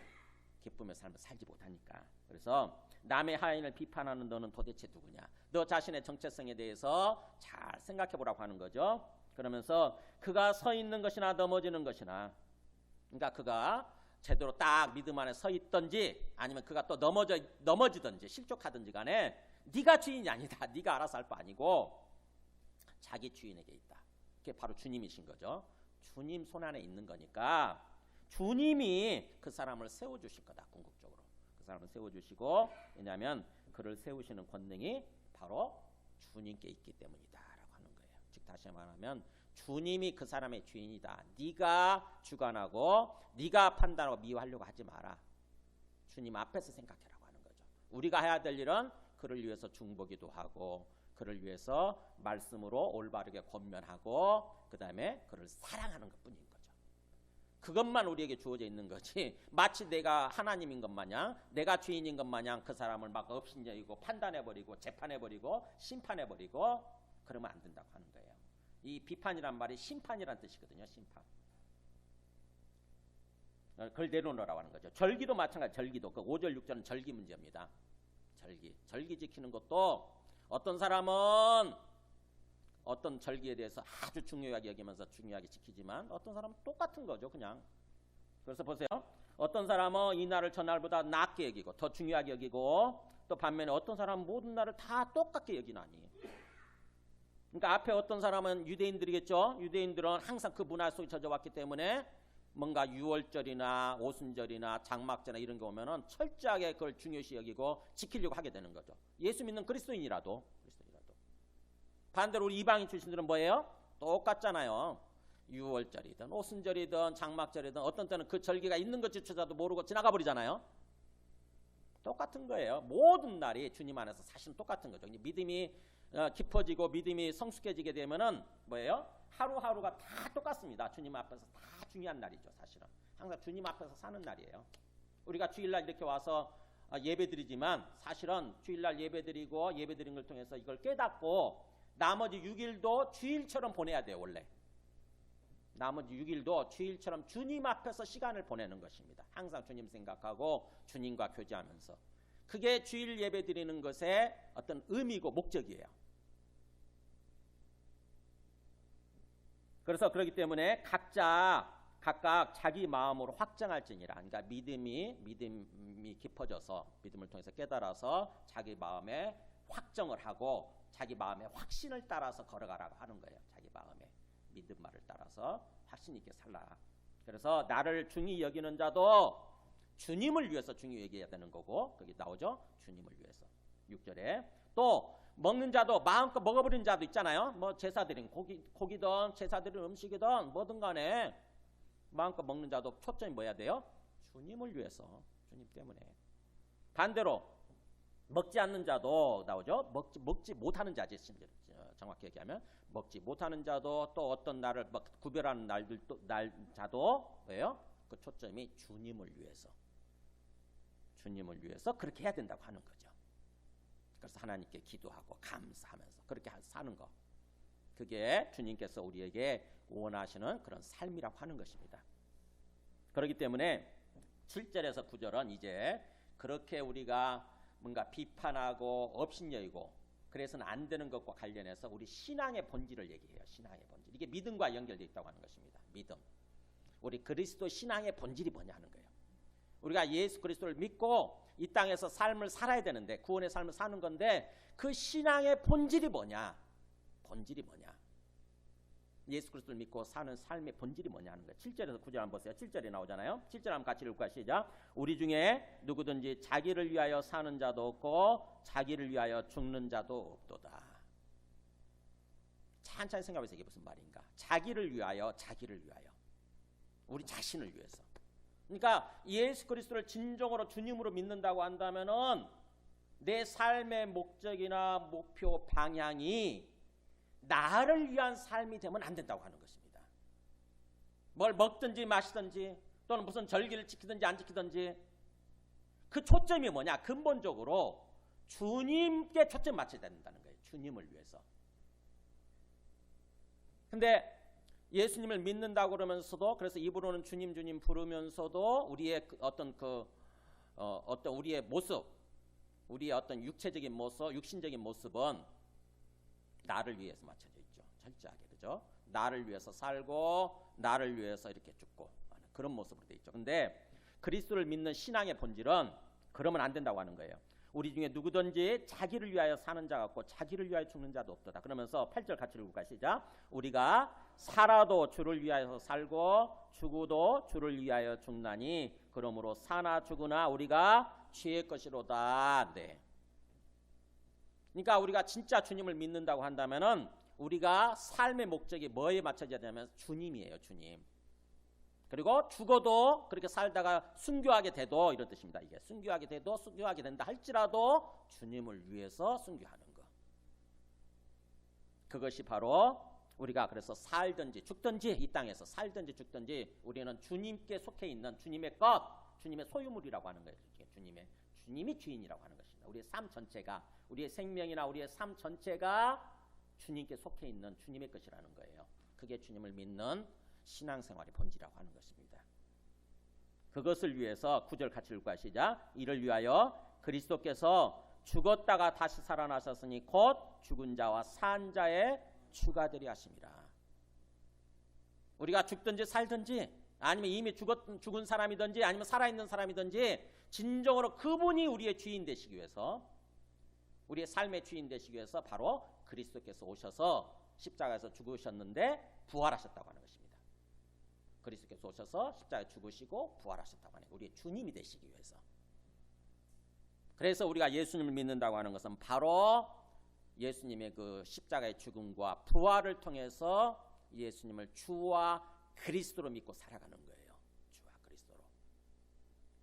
기쁨의 삶을 살지 못하니까. 그래서 남의 하인을 비판하는 너는 도대체 누구냐? 너 자신의 정체성에 대해서 잘 생각해 보라고 하는 거죠. 그러면서 그가 서 있는 것이나 넘어지는 것이나, 그러니까 그가 제대로 딱 믿음 안에 서 있든지 아니면 그가 또 넘어지든지 실족하든지 간에 네가 주인이 아니다. 네가 알아서 할 바 아니고 자기 주인에게 있다. 그게 바로 주님이신 거죠. 주님 손 안에 있는 거니까 주님이 그 사람을 세워주실 거다. 궁극적으로 그 사람을 세워주시고, 왜냐하면 그를 세우시는 권능이 바로 주님께 있기 때문이다 라고 하는 거예요. 즉 다시 말하면 주님이 그 사람의 주인이다. 네가 주관하고 네가 판단하고 미워하려고 하지 마라. 주님 앞에서 생각해라고 하는 거죠. 우리가 해야 될 일은 그를 위해서 중보기도 하고 그를 위해서 말씀으로 올바르게 권면하고 그 다음에 그를 사랑하는 것뿐인 거죠. 그것만 우리에게 주어져 있는 거지 마치 내가 하나님인 것 마냥 내가 주인인 것 마냥 그 사람을 막 업신여기고 판단해버리고 재판해버리고 심판해버리고 그러면 안 된다고 하는 거예요. 이 비판이란 말이 심판이란 뜻이거든요. 심판. 그걸 내려놓으라고 하는 거죠. 절기도 마찬가지. 절기도 그 5절 6절은 절기 문제입니다. 절기 지키는 것도 어떤 사람은 어떤 절기에 대해서 아주 중요하게 여기면서 중요하게 지키지만 어떤 사람은 똑같은 거죠. 그냥. 그래서 보세요. 어떤 사람은 이 날을 전날보다 낮게 여기고 더 중요하게 여기고 또 반면에 어떤 사람은 모든 날을 다 똑같게 여기나니. 그러니까 앞에 어떤 사람은 유대인들이겠죠. 유대인들은 항상 그 문화 속에 젖어왔기 때문에 뭔가 유월절이나 오순절이나 장막제나 이런 게 오면은 철저하게 그걸 중요시 여기고 지키려고 하게 되는 거죠. 예수 믿는 그리스도인이라도. 반대로 우리 이방인 출신들은 뭐예요? 똑같잖아요. 유월절이든 오순절이든 장막절이든 어떤 때는 그 절기가 있는 것조차도 모르고 지나가 버리잖아요. 똑같은 거예요. 모든 날이 주님 안에서 사실은 똑같은 거죠. 믿음이 깊어지고 믿음이 성숙해지게 되면은 뭐예요? 하루하루가 다 똑같습니다. 주님 앞에서 다 중요한 날이죠. 사실은 항상 주님 앞에서 사는 날이에요. 우리가 주일날 이렇게 와서 예배드리지만 사실은 주일날 예배드리고 예배드린 걸 통해서 이걸 깨닫고 나머지 6일도 주일처럼 보내야 돼요. 원래 나머지 6일도 주일처럼 주님 앞에서 시간을 보내는 것입니다. 항상 주님 생각하고 주님과 교제하면서 그게 주일 예배드리는 것의 어떤 의미고 목적이에요. 그래서 그렇기 때문에 각각 자기 마음으로 확정할지니라. 그러니까 믿음이 깊어져서 믿음을 통해서 깨달아서 자기 마음에 확정을 하고 자기 마음의 확신을 따라서 걸어가라고 하는 거예요. 자기 마음의 믿음 말을 따라서 확신 있게 살라. 그래서 나를 중히 여기는 자도 주님을 위해서 중히 여겨야 되는 거고 거기 나오죠. 주님을 위해서. 6절에 또 먹는 자도 마음껏 먹어버리는 자도 있잖아요. 뭐 제사 드린 고기든 제사 드린 음식이든 뭐든 간에 마음껏 먹는 자도 초점이 뭐야 돼요? 주님을 위해서. 주님 때문에. 반대로 먹지 않는 자도 나오죠. 먹지 못하는 자지. 정확히 얘기하면 먹지 못하는 자도 또 어떤 날을 구별하는 날 자도 왜요? 그 초점이 주님을 위해서. 주님을 위해서 그렇게 해야 된다고 하는 거죠. 그래서 하나님께 기도하고 감사하면서 그렇게 사는 거. 그게 주님께서 우리에게 원하시는 그런 삶이라고 하는 것입니다. 그렇기 때문에 7절에서 9절은 이제 그렇게 우리가 뭔가 비판하고 업신여기고 그래서는 안 되는 것과 관련해서 우리 신앙의 본질을 얘기해요. 신앙의 본질. 이게 믿음과 연결되어 있다고 하는 것입니다. 믿음. 우리 그리스도 신앙의 본질이 뭐냐 하는 거예요. 우리가 예수 그리스도를 믿고 이 땅에서 삶을 살아야 되는데 구원의 삶을 사는 건데 그 신앙의 본질이 뭐냐? 본질이 뭐냐? 예수 그리스도를 믿고 사는 삶의 본질이 뭐냐 하는 거예요. 7절에서 9절 한번 보세요. 7절에 나오잖아요. 7절 한번 같이 읽을까요? 시작. 우리 중에 누구든지 자기를 위하여 사는 자도 없고 자기를 위하여 죽는 자도 없도다. 천천히 생각해보세요. 이게 무슨 말인가? 자기를 위하여 우리 자신을 위해서. 그러니까 예수 그리스도를 진정으로 주님으로 믿는다고 한다면은 내 삶의 목적이나 목표 방향이 나를 위한 삶이 되면 안 된다고 하는 것입니다. 뭘 먹든지 마시든지 또는 무슨 절기를 지키든지 안 지키든지 그 초점이 뭐냐? 근본적으로 주님께 초점 맞춰야 된다는 거예요. 주님을 위해서. 근데 예수님을 믿는다고 그러면서도 그래서 입으로는 주님 부르면서도 우리의 어떤 우리의 모습, 우리의 어떤 육체적인 모습, 육신적인 모습은 나를 위해서 맞춰져 있죠. 철저하게. 그죠? 나를 위해서 살고 나를 위해서 이렇게 죽고 그런 모습으로 돼 있죠. 근데 그리스도를 믿는 신앙의 본질은 그러면 안 된다고 하는 거예요. 우리 중에 누구든지 자기를 위하여 사는 자가 없고 자기를 위하여 죽는 자도 없도다. 그러면서 8절 같이 읽을까요? 시작. 우리가 살아도 주를 위하여 살고 죽어도 주를 위하여 죽나니 그러므로 사나 죽으나 우리가 주의 것이로다. 네. 그러니까 우리가 진짜 주님을 믿는다고 한다면은 우리가 삶의 목적이 뭐에 맞춰져야 되냐면 주님이에요. 주님. 그리고 죽어도 그렇게 살다가 순교하게 돼도 이런 뜻입니다. 이게 순교하게 돼도 순교하게 된다 할지라도 주님을 위해서 순교하는 것. 그것이 바로 우리가 그래서 살든지 죽든지 이 땅에서 살든지 죽든지 우리는 주님께 속해 있는 주님의 것, 주님의 소유물이라고 하는 거예요. 주님이 주인이라고 하는 것입니다. 우리의 삶 전체가, 우리의 생명이나 우리의 삶 전체가 주님께 속해 있는 주님의 것이라는 거예요. 그게 주님을 믿는 신앙생활의 본질이라고 하는 것입니다. 그것을 위해서 9절 같이 읽고 하시자. 이를 위하여 그리스도께서 죽었다가 다시 살아나셨으니 곧 죽은 자와 산 자의 주가 되리 하심이라. 우리가 죽든지 살든지 아니면 이미 죽은 사람이든지 아니면 살아있는 사람이든지 진정으로 그분이 우리의 주인 되시기 위해서, 우리의 삶의 주인 되시기 위해서 바로 그리스도께서 오셔서 십자가에서 죽으셨는데 부활하셨다고 하는 것입니다. 그리스도께서 오셔서 십자가에 죽으시고 부활하셨다고 하는, 우리의 주님이 되시기 위해서. 그래서 우리가 예수님을 믿는다고 하는 것은 바로 예수님의 그 십자가의 죽음과 부활을 통해서 예수님을 주와 그리스도로 믿고 살아가는 거예요. 주와 그리스도로.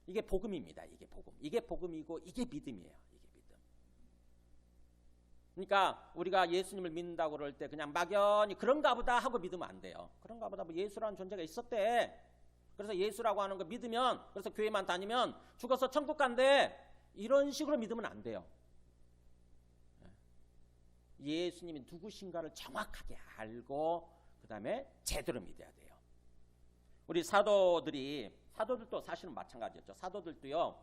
이게 복음입니다. 이게 복음. 이게 복음이고 이게 믿음이에요. 이게 믿음. 그러니까 우리가 예수님을 믿는다고 그럴 때 그냥 막연히 그런가 보다 하고 믿으면 안 돼요. 그런가 보다 뭐 예수라는 존재가 있었대. 그래서 예수라고 하는 거 믿으면, 그래서 교회만 다니면 죽어서 천국 간대. 이런 식으로 믿으면 안 돼요. 예수님이 누구신가를 정확하게 알고 그 다음에 제대로 믿어야 돼요. 우리 사도들도 사실은 마찬가지였죠. 사도들도요,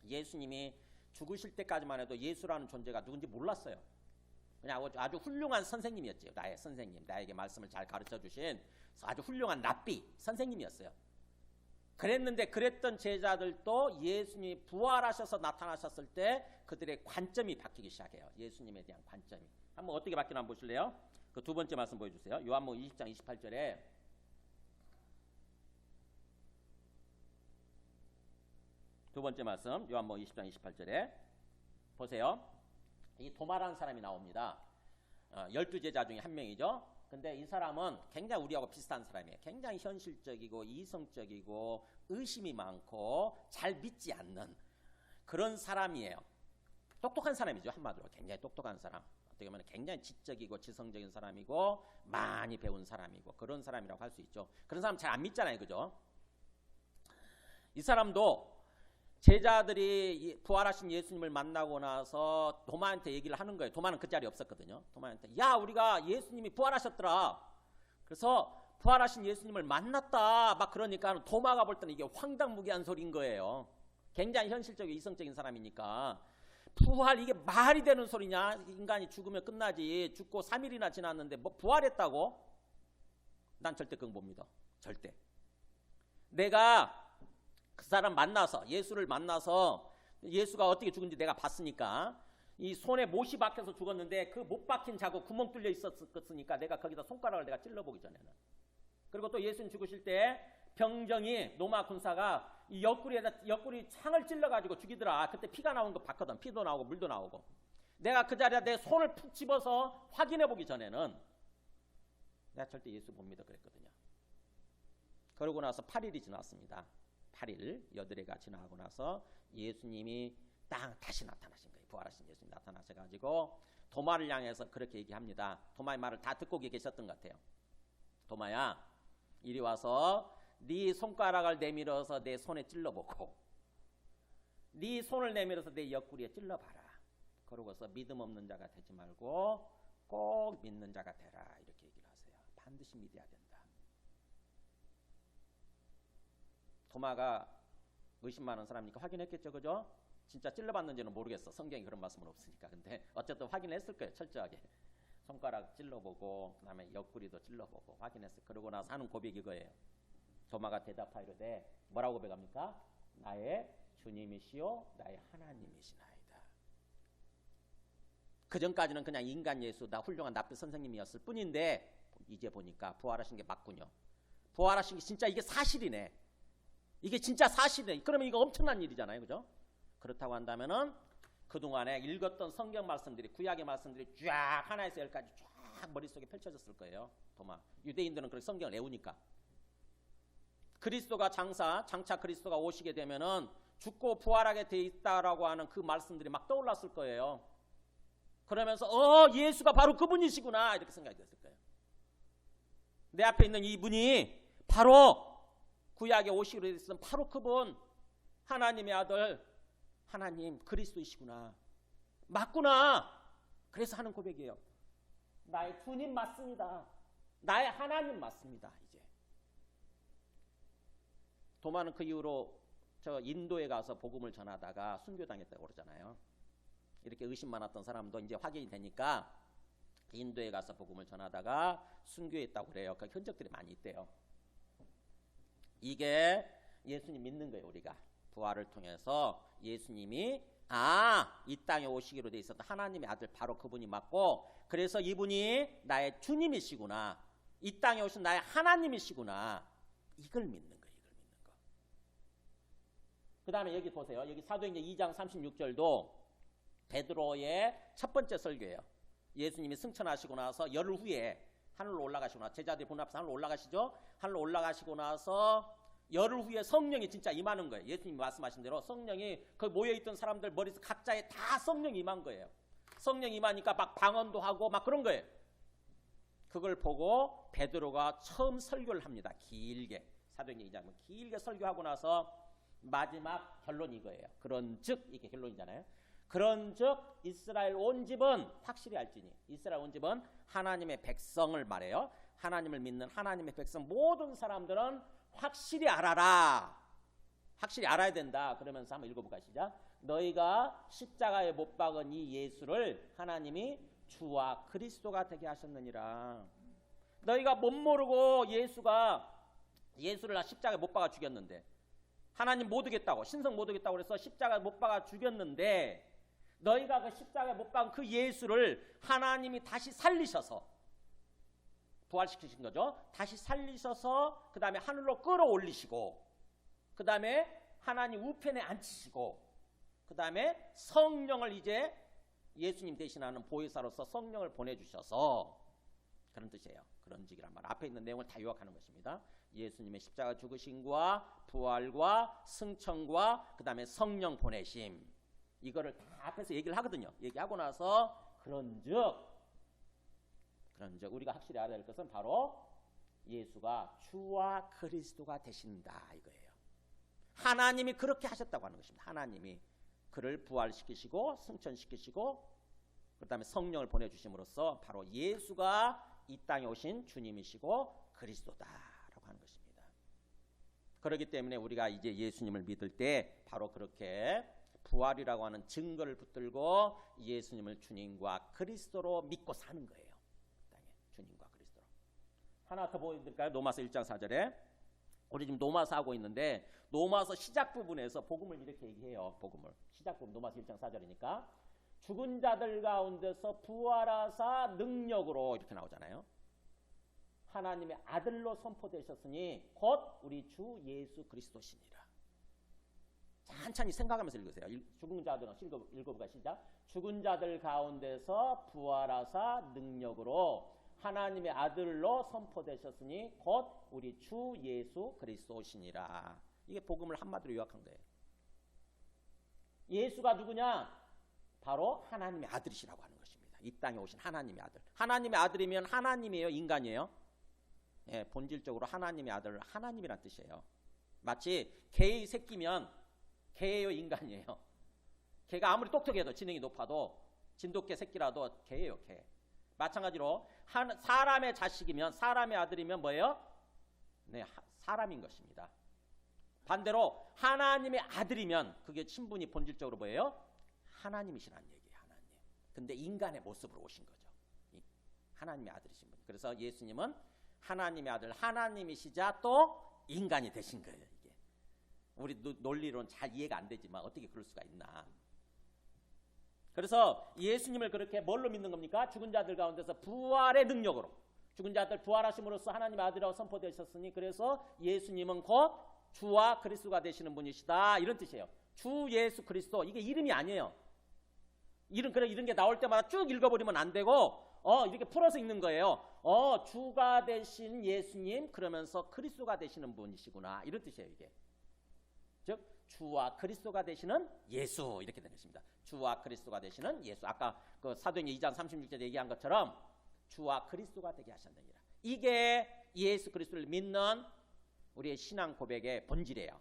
예수님이 죽으실 때까지만 해도 예수라는 존재가 누군지 몰랐어요. 그냥 아주 훌륭한 선생님이었죠. 나의 선생님, 나에게 말씀을 잘 가르쳐 주신 아주 훌륭한 랍비 선생님이었어요. 그랬는데 그랬던 제자들도 예수님이 부활하셔서 나타나셨을 때 그들의 관점이 바뀌기 시작해요. 예수님에 대한 관점이. 한번 어떻게 바뀌나 한번 보실래요? 그 두 번째 말씀 보여주세요. 요한복음 20장 28절에 두 번째 말씀, 요한복음 20장 28절에 보세요. 이 도마라는 사람이 나옵니다. 12제자 중에 한 명이죠. 근데 이 사람은 굉장히 우리하고 비슷한 사람이에요. 굉장히 현실적이고 이성적이고 의심이 많고 잘 믿지 않는 그런 사람이에요. 똑똑한 사람이죠. 한마디로 굉장히 똑똑한 사람. 어떻게 보면 굉장히 지적이고 지성적인 사람이고 많이 배운 사람이고 그런 사람이라고 할 수 있죠. 그런 사람 잘 안 믿잖아요. 그죠? 이 사람도 제자들이 부활하신 예수님을 만나고 나서 도마한테 얘기를 하는 거예요. 도마는 그 자리에 없었거든요. 도마한테, 야, 우리가 예수님이 부활하셨더라. 그래서 부활하신 예수님을 만났다. 막 그러니까 도마가 볼 때는 이게 황당무계한 소리인 거예요. 굉장히 현실적이고 이성적인 사람이니까. 부활, 이게 말이 되는 소리냐? 인간이 죽으면 끝나지. 죽고 3일이나 지났는데 뭐 부활했다고? 난 절대 그건 못 믿어. 절대. 내가 그 사람 만나서, 예수를 만나서 예수가 어떻게 죽은지 내가 봤으니까, 이 손에 못이 박혀서 죽었는데 그 못 박힌 자국 구멍 뚫려 있었으니까 내가 거기다 손가락을 내가 찔러보기 전에는. 그리고 또 예수님 죽으실 때 병정이, 로마 군사가 이 옆구리 창을 찔러가지고 죽이더라. 그때 피가 나온 거 봤거든. 피도 나오고 물도 나오고. 내가 그 자리에 내 손을 푹 집어서 확인해보기 전에는 내가 절대 예수 못 믿어 그랬거든요. 그러고 나서 8일이 지났습니다. 8일 여드레가 지나고 나서 예수님이 다시 나타나신 거예요. 부활하신 예수님이 나타나셔가지고 도마를 향해서 그렇게 얘기합니다. 도마의 말을 다 듣고 계셨던 것 같아요. 도마야, 이리 와서 네 손가락을 내밀어서 내 손에 찔러보고 네 손을 내밀어서 내 옆구리에 찔러봐라. 그러고서 믿음 없는 자가 되지 말고 꼭 믿는 자가 되라. 이렇게 얘기를 하세요. 반드시 믿어야 된다. 도마가 의심 많은 사람이니까 확인했겠죠. 그죠? 진짜 찔러봤는지는 모르겠어. 성경에 그런 말씀은 없으니까. 근데 어쨌든 확인했을 거예요. 철저하게. 손가락 찔러보고 그 다음에 옆구리도 찔러보고 확인했어요. 그러고 나서 하는 고백이 이거예요. 도마가 대답하이르되 뭐라고 고백합니까? 나의 주님이시요 나의 하나님이시나이다. 그전까지는 그냥 인간 예수, 나 훌륭한 납비 선생님이었을 뿐인데 이제 보니까 부활하신 게 맞군요. 부활하신 게 진짜 이게 사실이네. 이게 진짜 사실이네. 그러면 이거 엄청난 일이잖아요. 그죠? 그렇다고 한다면은 그동안에 읽었던 성경 말씀들이, 구약의 말씀들이 쫙 하나에서 열까지 쫙 머릿속에 펼쳐졌을 거예요. 도마. 유대인들은 그렇게 성경을 외우니까. 그리스도가 장차 그리스도가 오시게 되면은 죽고 부활하게 돼 있다라고 하는 그 말씀들이 막 떠올랐을 거예요. 그러면서 예수가 바로 그분이시구나 이렇게 생각이 됐을 거예요. 내 앞에 있는 이분이 바로 구약에 오시기로 됐던 바로 그분, 하나님의 아들, 하나님 그리스도이시구나. 맞구나. 그래서 하는 고백이에요. 나의 주님 맞습니다. 나의 하나님 맞습니다. 이제 도마는 그 이후로 저 인도에 가서 복음을 전하다가 순교당했다고 그러잖아요. 이렇게 의심 많았던 사람도 이제 확인이 되니까 인도에 가서 복음을 전하다가 순교했다고 그래요. 그 흔적들이 많이 있대요. 이게 예수님 믿는 거예요. 우리가 부활을 통해서 예수님이 이 땅에 오시기로 돼 있었던 하나님의 아들 바로 그분이 맞고, 그래서 이분이 나의 주님이시구나, 이 땅에 오신 나의 하나님이시구나, 이걸 믿는 거예요. 이걸 믿는 거. 그 다음에 여기 보세요. 여기 사도행전 2장 36절도 베드로의 첫 번째 설교예요. 예수님이 승천하시고 나서 열흘 후에 하늘로 올라가시고 나서 제자들이 본 앞에서 하늘로 올라가시죠. 하늘로 올라가시고 나서 열흘 후에 성령이 진짜 임하는 거예요. 예수님이 말씀하신 대로 성령이 그 모여있던 사람들 머리에서 각자에 다 성령이 임한 거예요. 성령이 임하니까 막 방언도 하고 막 그런 거예요. 그걸 보고 베드로가 처음 설교를 합니다. 길게. 사도행전 2장 길게 설교하고 나서 마지막 결론이 이거예요. 그런즉, 이게 결론이잖아요. 그런즉 이스라엘 온 집은 확실히 알지니, 이스라엘 온 집은 하나님의 백성을 말해요. 하나님을 믿는 하나님의 백성 모든 사람들은 확실히 알아라. 확실히 알아야 된다. 그러면서 한번 읽어볼까요? 시작. 너희가 십자가에 못 박은 이 예수를 하나님이 주와 그리스도가 되게 하셨느니라. 너희가 못 모르고 예수를 십자가에 못 박아 죽였는데, 하나님 못 오겠다고, 신성 못 오겠다고 그래서 십자가에 못 박아 죽였는데, 너희가 그 십자가에 못 박은 그 예수를 하나님이 다시 살리셔서 부활시키신 거죠. 다시 살리셔서 그 다음에 하늘로 끌어올리시고, 그 다음에 하나님 우편에 앉히시고, 그 다음에 성령을 이제 예수님 대신하는 보혜사로서 성령을 보내주셔서, 그런 뜻이에요. 그런즉이란 말 앞에 있는 내용을 다 요약하는 것입니다. 예수님의 십자가 죽으심과 부활과 승천과 그 다음에 성령 보내심, 이거를 다 앞에서 얘기를 하거든요. 얘기하고 나서 그런즉 우리가 확실히 알아야 될 것은 바로 예수가 주와 그리스도가 되신다 이거예요. 하나님이 그렇게 하셨다고 하는 것입니다. 하나님이 그를 부활시키시고 승천시키시고 그 다음에 성령을 보내주심으로써 바로 예수가 이 땅에 오신 주님이시고 그리스도다라고 하는 것입니다. 그렇기 때문에 우리가 이제 예수님을 믿을 때 바로 그렇게 부활이라고 하는 증거를 붙들고 예수님을 주님과 그리스도로 믿고 사는 거예요. 주님과 그리스도로. 하나 더 보여드릴까요? 로마서 1장 4절에 우리 지금 노마서 하고 있는데, 노마서 시작 부분에서 복음을 이렇게 얘기해요. 복음을 시작 부분 노마서 1장 4절이니까 죽은 자들 가운데서 부활하사 능력으로 이렇게 나오잖아요. 하나님의 아들로 선포되셨으니 곧 우리 주 예수 그리스도시니라. 천천히 생각하면서 읽으세요. 죽은 자들은 읽어볼까요? 시작. 죽은 자들 가운데서 부활하사 능력으로 하나님의 아들로 선포되셨으니 곧 우리 주 예수 그리스도시니라. 이게 복음을 한마디로 요약한 거예요. 예수가 누구냐? 바로 하나님의 아들이시라고 하는 것입니다. 이 땅에 오신 하나님의 아들. 하나님의 아들이면 하나님이에요? 인간이에요? 예, 본질적으로 하나님의 아들, 하나님이란 뜻이에요. 마치 개의 새끼면 개예요? 인간이에요? 개가 아무리 똑똑해도, 지능이 높아도, 진돗개 새끼라도 개예요, 개. 마찬가지로 사람의 자식이면, 사람의 아들이면 뭐예요? 네, 사람인 것입니다. 반대로 하나님의 아들이면 그게 신분이 본질적으로 뭐예요? 하나님이시라는 얘기예요. 하나님. 근데 인간의 모습으로 오신 거죠. 하나님의 아들이신 분. 그래서 예수님은 하나님의 아들, 하나님이시자 또 인간이 되신 거예요. 이게 우리 논리로는 잘 이해가 안 되지만 어떻게 그럴 수가 있나. 그래서 예수님을 그렇게 뭘로 믿는 겁니까? 죽은 자들 가운데서 부활의 능력으로, 죽은 자들 부활하심으로써 하나님의 아들이라고 선포되셨으니 그래서 예수님은 곧 주와 그리스도가 되시는 분이시다, 이런 뜻이에요. 주 예수 그리스도, 이게 이름이 아니에요. 이런 게 나올 때마다 쭉 읽어버리면 안 되고 이렇게 풀어서 읽는 거예요. 주가 되신 예수님 그러면서 그리스도가 되시는 분이시구나 이런 뜻이에요. 이게 즉 주와 그리스도가 되시는 예수 이렇게 되는 것입니다. 주와 그리스도가 되시는 예수. 아까 그 사도행전 2장 36절에 얘기한 것처럼 주와 그리스도가 되게 하셨느니라. 이게 예수 그리스도를 믿는 우리의 신앙 고백의 본질이에요.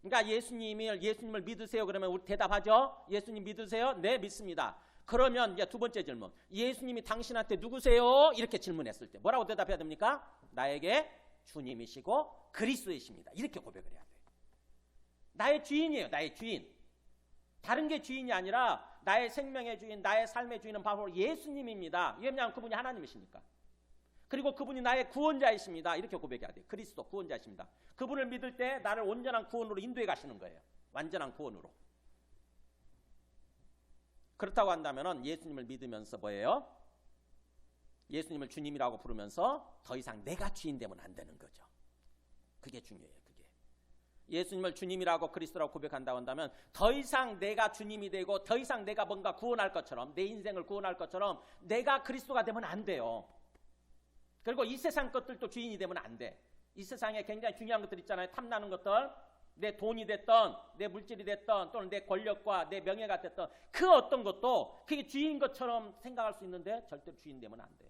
그러니까 예수님을 믿으세요 그러면 우리 대답하죠. 예수님 믿으세요? 네 믿습니다. 그러면 이제 두 번째 질문. 예수님이 당신한테 누구세요? 이렇게 질문했을 때 뭐라고 대답해야 됩니까? 나에게 주님이시고 그리스도이십니다. 이렇게 고백을 해야 돼요. 나의 주인이에요. 나의 주인. 다른 게 주인이 아니라 나의 생명의 주인, 나의 삶의 주인은 바로 예수님입니다. 왜냐하면 그분이 하나님이시니까. 그리고 그분이 나의 구원자이십니다. 이렇게 고백해야 돼요. 그리스도 구원자이십니다. 그분을 믿을 때 나를 온전한 구원으로 인도해 가시는 거예요. 완전한 구원으로. 그렇다고 한다면 예수님을 믿으면서 뭐예요? 예수님을 주님이라고 부르면서 더 이상 내가 주인 되면 안 되는 거죠. 그게 중요해요. 그게. 예수님을 주님이라고 그리스도라고 고백한다고 한다면 더 이상 내가 주님이 되고 더 이상 내가 뭔가 구원할 것처럼 내 인생을 구원할 것처럼 내가 그리스도가 되면 안 돼요. 그리고 이 세상 것들도 주인이 되면 안 돼. 이 세상에 굉장히 중요한 것들 있잖아요. 탐나는 것들. 내 돈이 됐던 내 물질이 됐던 또는 내 권력과 내 명예가 됐던 그 어떤 것도 그게 주인인 것처럼 생각할 수 있는데 절대로 주인 되면 안 돼요.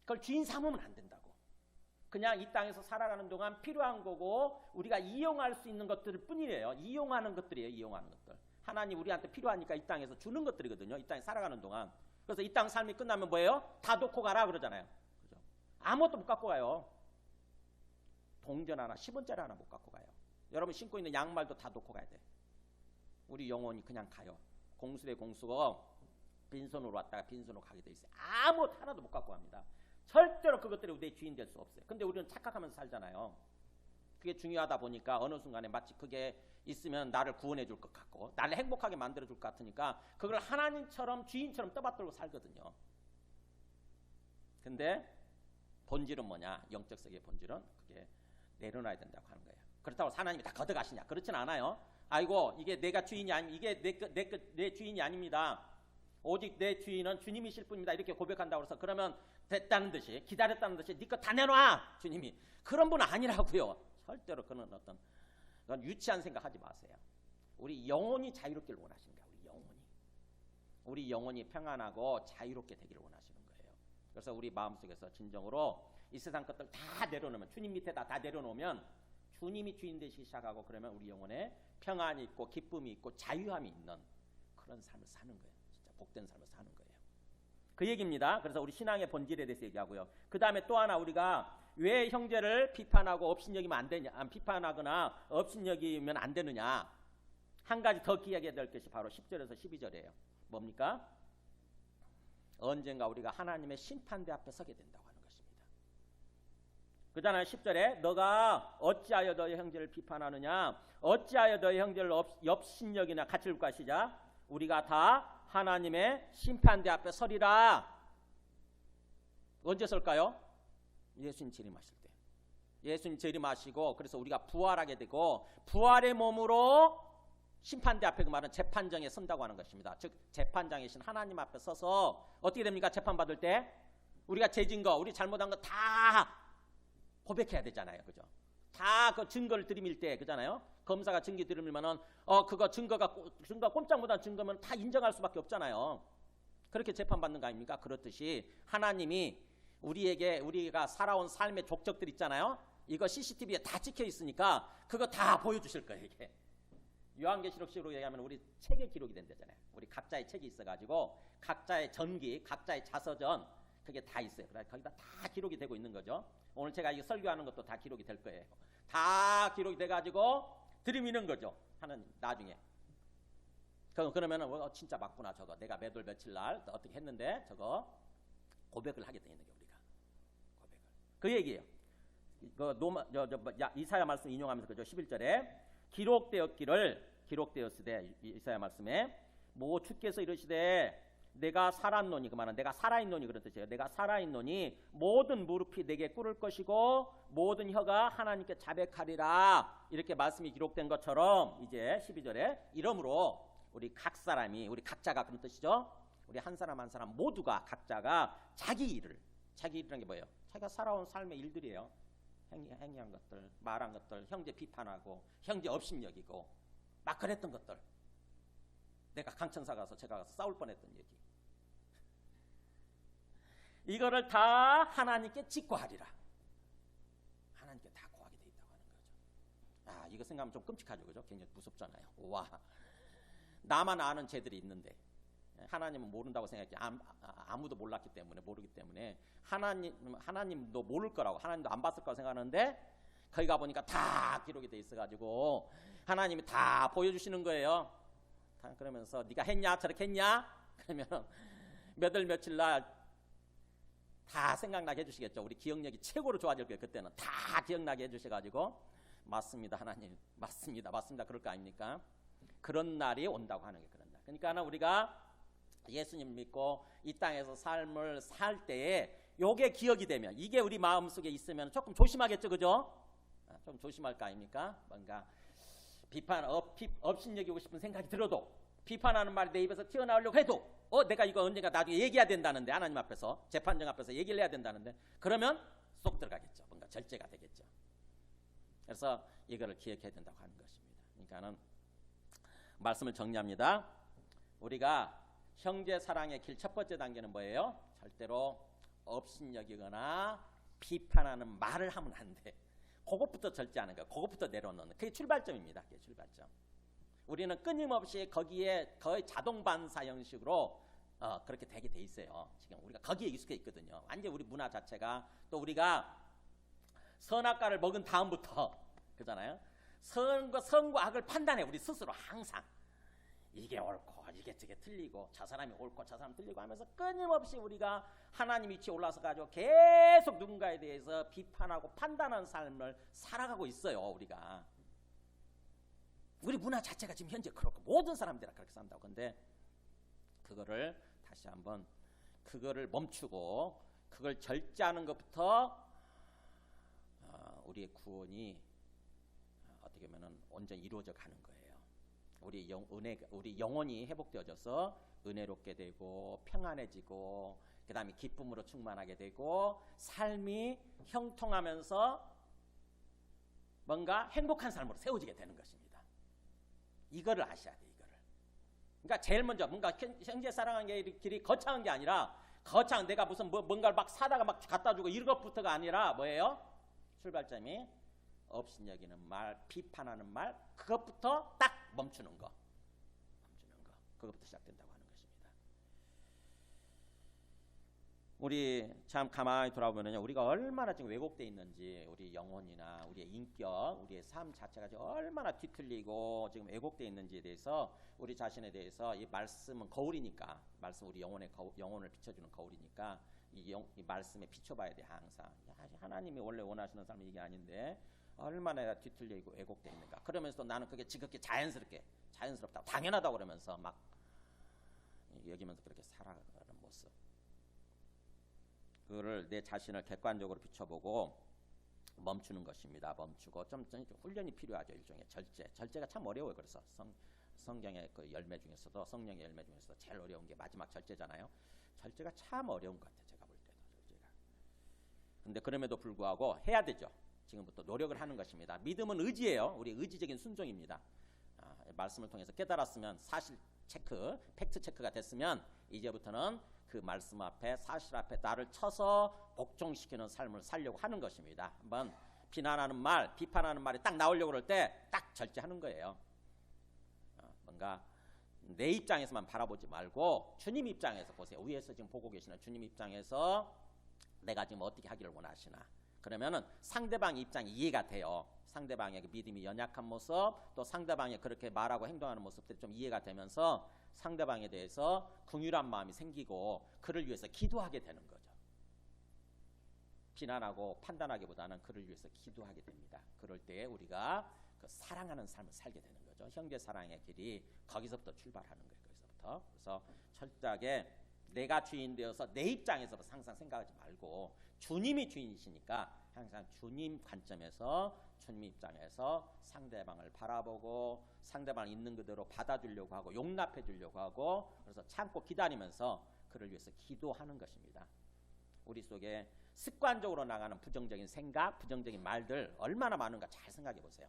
그걸 주인 삼으면 안 된다고. 그냥 이 땅에서 살아가는 동안 필요한 거고 우리가 이용할 수 있는 것들 뿐이에요. 이용하는 것들이에요. 이용하는 것들. 하나님 우리한테 필요하니까 이 땅에서 주는 것들이거든요. 이 땅에 살아가는 동안. 그래서 이 땅 삶이 끝나면 뭐예요? 다 놓고 가라 그러잖아요. 그죠? 아무것도 못 갖고 가요. 동전 하나, 10원짜리 하나 못 갖고 가요. 여러분 신고 있는 양말도 다 놓고 가야 돼. 우리 영혼이 그냥 가요. 공수대 공수고 빈손으로 왔다가 빈손으로 가게 돼 있어요. 아무 하나도 못 갖고 갑니다. 절대로 그것들이 내 주인 될 수 없어요. 근데 우리는 착각하면서 살잖아요. 그게 중요하다 보니까 어느 순간에 마치 그게 있으면 나를 구원해 줄 것 같고 나를 행복하게 만들어 줄 것 같으니까 그걸 하나님처럼 주인처럼 떠받들고 살거든요. 근데 본질은 뭐냐? 영적 세계의 본질은 그게 내려놔야 된다고 하는 거예요. 그렇다고 하나님이 다 걷어가시냐? 그렇진 않아요. 아이고 이게 내가 주인이 아니 이게 내 주인이 아닙니다. 오직 내 주인은 주님이실 뿐입니다. 이렇게 고백한다고 해서 그러면 됐다는 듯이 기다렸다는 듯이 네 거 다 내놔 주님이. 그런 분은 아니라고요. 절대로 그런 어떤 그건 유치한 생각하지 마세요. 우리 영혼이 자유롭기를 원하시는 거예요. 우리 영혼이 평안하고 자유롭게 되기를 원하시는 거예요. 그래서 우리 마음속에서 진정으로 이 세상 것들 다 내려놓으면 주님 밑에다 다 내려놓으면 주님이 주인 되시기 시작하고 그러면 우리 영혼에 평안이 있고 기쁨이 있고 자유함이 있는 그런 삶을 사는 거예요. 진짜 복된 삶을 사는 거예요. 그 얘기입니다. 그래서 우리 신앙의 본질에 대해서 얘기하고요. 그 다음에 또 하나 우리가 왜 형제를 비판하고 업신여기면 안 되냐, 비판하거나 업신여기면 안 되느냐. 한 가지 더 기억해야 될 것이 바로 10절에서 12절이에요. 뭡니까? 언젠가 우리가 하나님의 심판대 앞에 서게 된다고 하는 것입니다. 그잖아요. 10절에 너가 어찌하여 너의 형제를 비판하느냐, 어찌하여 너의 형제를 업신여기나 같이 읽고 가시자. 우리가 다 하나님의 심판대 앞에 서리라. 언제 설까요? 예수님 재림하실 때. 예수님 재림하시고 그래서 우리가 부활하게 되고 부활의 몸으로 심판대 앞에 그 말은 재판정에 선다고 하는 것입니다. 즉 재판장이신 하나님 앞에 서서 어떻게 됩니까? 재판받을 때 우리가 죄진 거, 우리 잘못한 거 다 고백해야 되잖아요. 그죠? 다 그 증거를 들이밀 때 그잖아요. 검사가 증거 들이밀면은 그거 증거 꼼짝 못한 증거면 다 인정할 수밖에 없잖아요. 그렇게 재판받는 거 아닙니까? 그렇듯이 하나님이 우리에게 우리가 살아온 삶의 족적들 있잖아요. 이거 CCTV에 다 찍혀 있으니까 그거 다 보여주실 거예요. 이게 요한계시록식으로 얘기하면 우리 책에 기록이 된다잖아요. 우리 각자의 책이 있어가지고 각자의 전기, 각자의 자서전 그게 다 있어요. 그래서 거기다 다 기록이 되고 있는 거죠. 오늘 제가 이 설교하는 것도 다 기록이 될 거예요. 다 기록이 돼가지고 들이미는 거죠. 하는 나중에. 그러면은 진짜 맞구나 저거. 내가 몇 월 며칠 날 어떻게 했는데 저거 고백을 하게 되는 거예요. 우리가 고백을. 그 얘기예요. 이사야 말씀 인용하면서 그죠. 11절에 기록되었으되 이사야 말씀에 주께서 이르시되 내가 살았노니 그 말은 내가 살아있노니 그런 뜻이에요. 내가 살아있노니 모든 무릎이 내게 꿇을 것이고 모든 혀가 하나님께 자백하리라. 이렇게 말씀이 기록된 것처럼 이제 12절에 이러므로 우리 각 사람이 우리 각자가 그런 뜻이죠. 우리 한 사람 한 사람 모두가 각자가 자기 일이라는 게 뭐예요? 자기가 살아온 삶의 일들이에요. 행위한 것들, 말한 것들, 형제 비판하고 형제 업신여기고 막 그랬던 것들, 내가 강천사 가서 제가 가서 싸울 뻔했던 얘기, 이거를 다 하나님께 직고하리라. 하나님께 다 고하게 돼 있다고 하는 거죠. 이거 생각하면 좀 끔찍하죠, 그죠? 굉장히 무섭잖아요. 와, 나만 아는 죄들이 있는데 하나님은 모른다고 생각했지. 아무도 몰랐기 때문에, 모르기 때문에 하나님도 모를 거라고, 하나님도 안 봤을 거라고 생각하는데 거기 가 보니까 다 기록이 돼 있어가지고 하나님이 다 보여주시는 거예요. 그러면서 네가 했냐, 저렇게 했냐? 그러면 몇 월 며칠 날 다 생각나게 해주시겠죠. 우리 기억력이 최고로 좋아질 거예요. 그때는 다 기억나게 해주셔가지고 맞습니다, 하나님, 맞습니다 그럴 거 아닙니까? 그런 날이 온다고 하는 게 그런 날. 그러니까 우리가 예수님 믿고 이 땅에서 삶을 살 때에 요게 기억이 되면, 이게 우리 마음속에 있으면 조금 조심하겠죠, 그죠? 좀 조심할 거 아닙니까? 뭔가 비판 업신여기고 싶은 생각이 들어도, 비판하는 말이 내 입에서 튀어나오려고 해도 내가 이거 언젠가 나중에 얘기해야 된다는데, 하나님 앞에서, 재판정 앞에서 얘기를 해야 된다는데, 그러면 쏙 들어가겠죠. 뭔가 절제가 되겠죠. 그래서 이거를 기억해야 된다고 하는 것입니다. 그러니까는 말씀을 정리합니다. 우리가 형제 사랑의 길 첫 번째 단계는 뭐예요? 절대로 업신여기거나 비판하는 말을 하면 안 돼. 그것부터 절제하는 거예요. 그것부터 내려놓는, 그게 출발점입니다. 그게 출발점. 우리는 끊임없이 거기에 거의 자동 반사 형식으로 그렇게 되게 돼 있어요. 지금 우리가 거기에 익숙해 있거든요. 완전 우리 문화 자체가, 또 우리가 선악과를 먹은 다음부터, 그잖아요. 선과 악을 판단해, 우리 스스로 항상. 이게 옳고 이게 저게 틀리고, 저 사람이 옳고 저 사람 틀리고 하면서 끊임없이 우리가 하나님 위치에 올라서 가지고 계속 누군가에 대해서 비판하고 판단하는 삶을 살아가고 있어요. 우리 문화 자체가 지금 현재 그렇고, 모든 사람들이 그렇게 산다고. 근데 그거를 다시 한번, 그거를 멈추고 그걸 절제하는 것부터 우리의 구원이 어떻게 보면은 온전히 이루어져 가는 거예요. 우리 영혼이 회복되어져서 은혜롭게 되고 평안해지고, 그 다음에 기쁨으로 충만하게 되고, 삶이 형통하면서 뭔가 행복한 삶으로 세워지게 되는 것입니다. 이거를 아셔야 돼, 이거를. 그러니까 제일 먼저 뭔가 형제 사랑하는 길이 거창한 게 아니라, 내가 무슨 뭔가를 막 사다가 막 갖다 주고 이런 것부터가 아니라 뭐예요? 출발점이 업신여기는 말, 비판하는 말, 그것부터 딱 멈추는 거. 그것부터 시작된다고 하는 것입니다. 우리 참 가만히 돌아보면요, 우리가 얼마나 지금 왜곡되어 있는지, 우리 영혼이나 우리의 인격, 우리의 삶 자체가 지금 얼마나 뒤틀리고 지금 왜곡되어 있는지에 대해서, 우리 자신에 대해서, 이 말씀은 거울이니까, 말씀 우리 영혼을 비춰주는 거울이니까 이 말씀에 비춰봐야 돼. 항상 하나님이 원래 원하시는 삶이 이게 아닌데 얼마나 뒤틀려 있고 왜곡되어 있는가. 그러면서 나는 그게 지극히 자연스럽다고, 당연하다고 그러면서 막 여기면서 그렇게 살아가는 모습, 그거를 내 자신을 객관적으로 비춰보고 멈추는 것입니다. 멈추고 좀 훈련이 필요하죠. 일종의 절제가 참 어려워요. 그래서 성경의 그 열매 중에서도, 성령의 열매 중에서도 제일 어려운 게 마지막 절제잖아요. 절제가 참 어려운 것 같아요. 제가 볼 때도 절제가. 근데 그럼에도 불구하고 해야 되죠. 지금부터 노력을 하는 것입니다. 믿음은 의지예요. 우리 의지적인 순종입니다. 말씀을 통해서 깨달았으면, 사실 체크, 팩트 체크가 됐으면, 이제부터는 그 말씀 앞에, 사실 앞에 나를 쳐서 복종시키는 삶을 살려고 하는 것입니다. 한번 비난하는 말, 비판하는 말이 딱 나오려고 그럴 때 딱 절제하는 거예요. 뭔가 내 입장에서만 바라보지 말고 주님 입장에서 보세요. 위에서 지금 보고 계시는 주님 입장에서 내가 지금 어떻게 하기를 원하시나. 그러면은 상대방 입장이 이해가 돼요. 상대방의 그 믿음이 연약한 모습, 또 상대방이 그렇게 말하고 행동하는 모습들이 좀 이해가 되면서 상대방에 대해서 긍휼한 마음이 생기고 그를 위해서 기도하게 되는 거죠. 비난하고 판단하기보다는 그를 위해서 기도하게 됩니다. 그럴 때 우리가 그 사랑하는 삶을 살게 되는 거죠. 형제 사랑의 길이 거기서부터 출발하는 거예요. 거기서부터. 그래서 철저하게 내가 주인 되어서 내 입장에서 항상 생각하지 말고 주님이 주인이시니까 항상 주님 관점에서 주님 입장에서 상대방을 바라보고 상대방을 있는 그대로 받아주려고 하고 용납해 주려고 하고 그래서 참고 기다리면서 그를 위해서 기도하는 것입니다. 우리 속에 습관적으로 나가는 부정적인 생각, 부정적인 말들 얼마나 많은가 잘 생각해 보세요.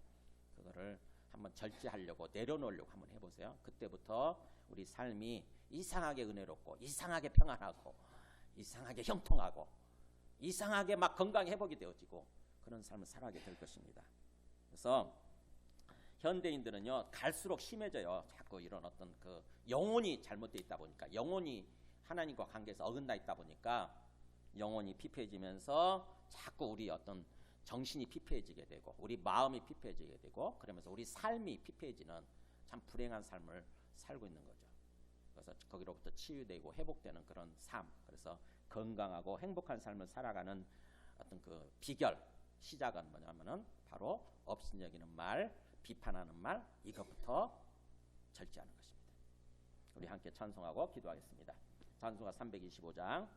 그거를 한번 절제하려고 내려놓으려고 한번 해보세요. 그때부터 우리 삶이 이상하게 은혜롭고 이상하게 평안하고 이상하게 형통하고 이상하게 막 건강 회복이 되어지고 그런 삶을 살아가게 될 것입니다. 그래서 현대인들은요 갈수록 심해져요. 자꾸 이런 어떤 그 영혼이 잘못되어 있다 보니까 영혼이 하나님과 관계에서 어긋나 있다 보니까 영혼이 피폐해지면서 자꾸 우리 어떤 정신이 피폐해지게 되고 우리 마음이 피폐해지게 되고 그러면서 우리 삶이 피폐해지는 참 불행한 삶을 살고 있는 거죠. 그래서 거기로부터 치유되고 회복되는 그런 삶, 그래서 건강하고 행복한 삶을 살아가는 어떤 그 비결, 시작은 뭐냐면은 바로 업신여기는 말, 비판하는 말, 이것부터 절제하는 것입니다. 우리 함께 찬송하고 기도하겠습니다. 찬송가 325장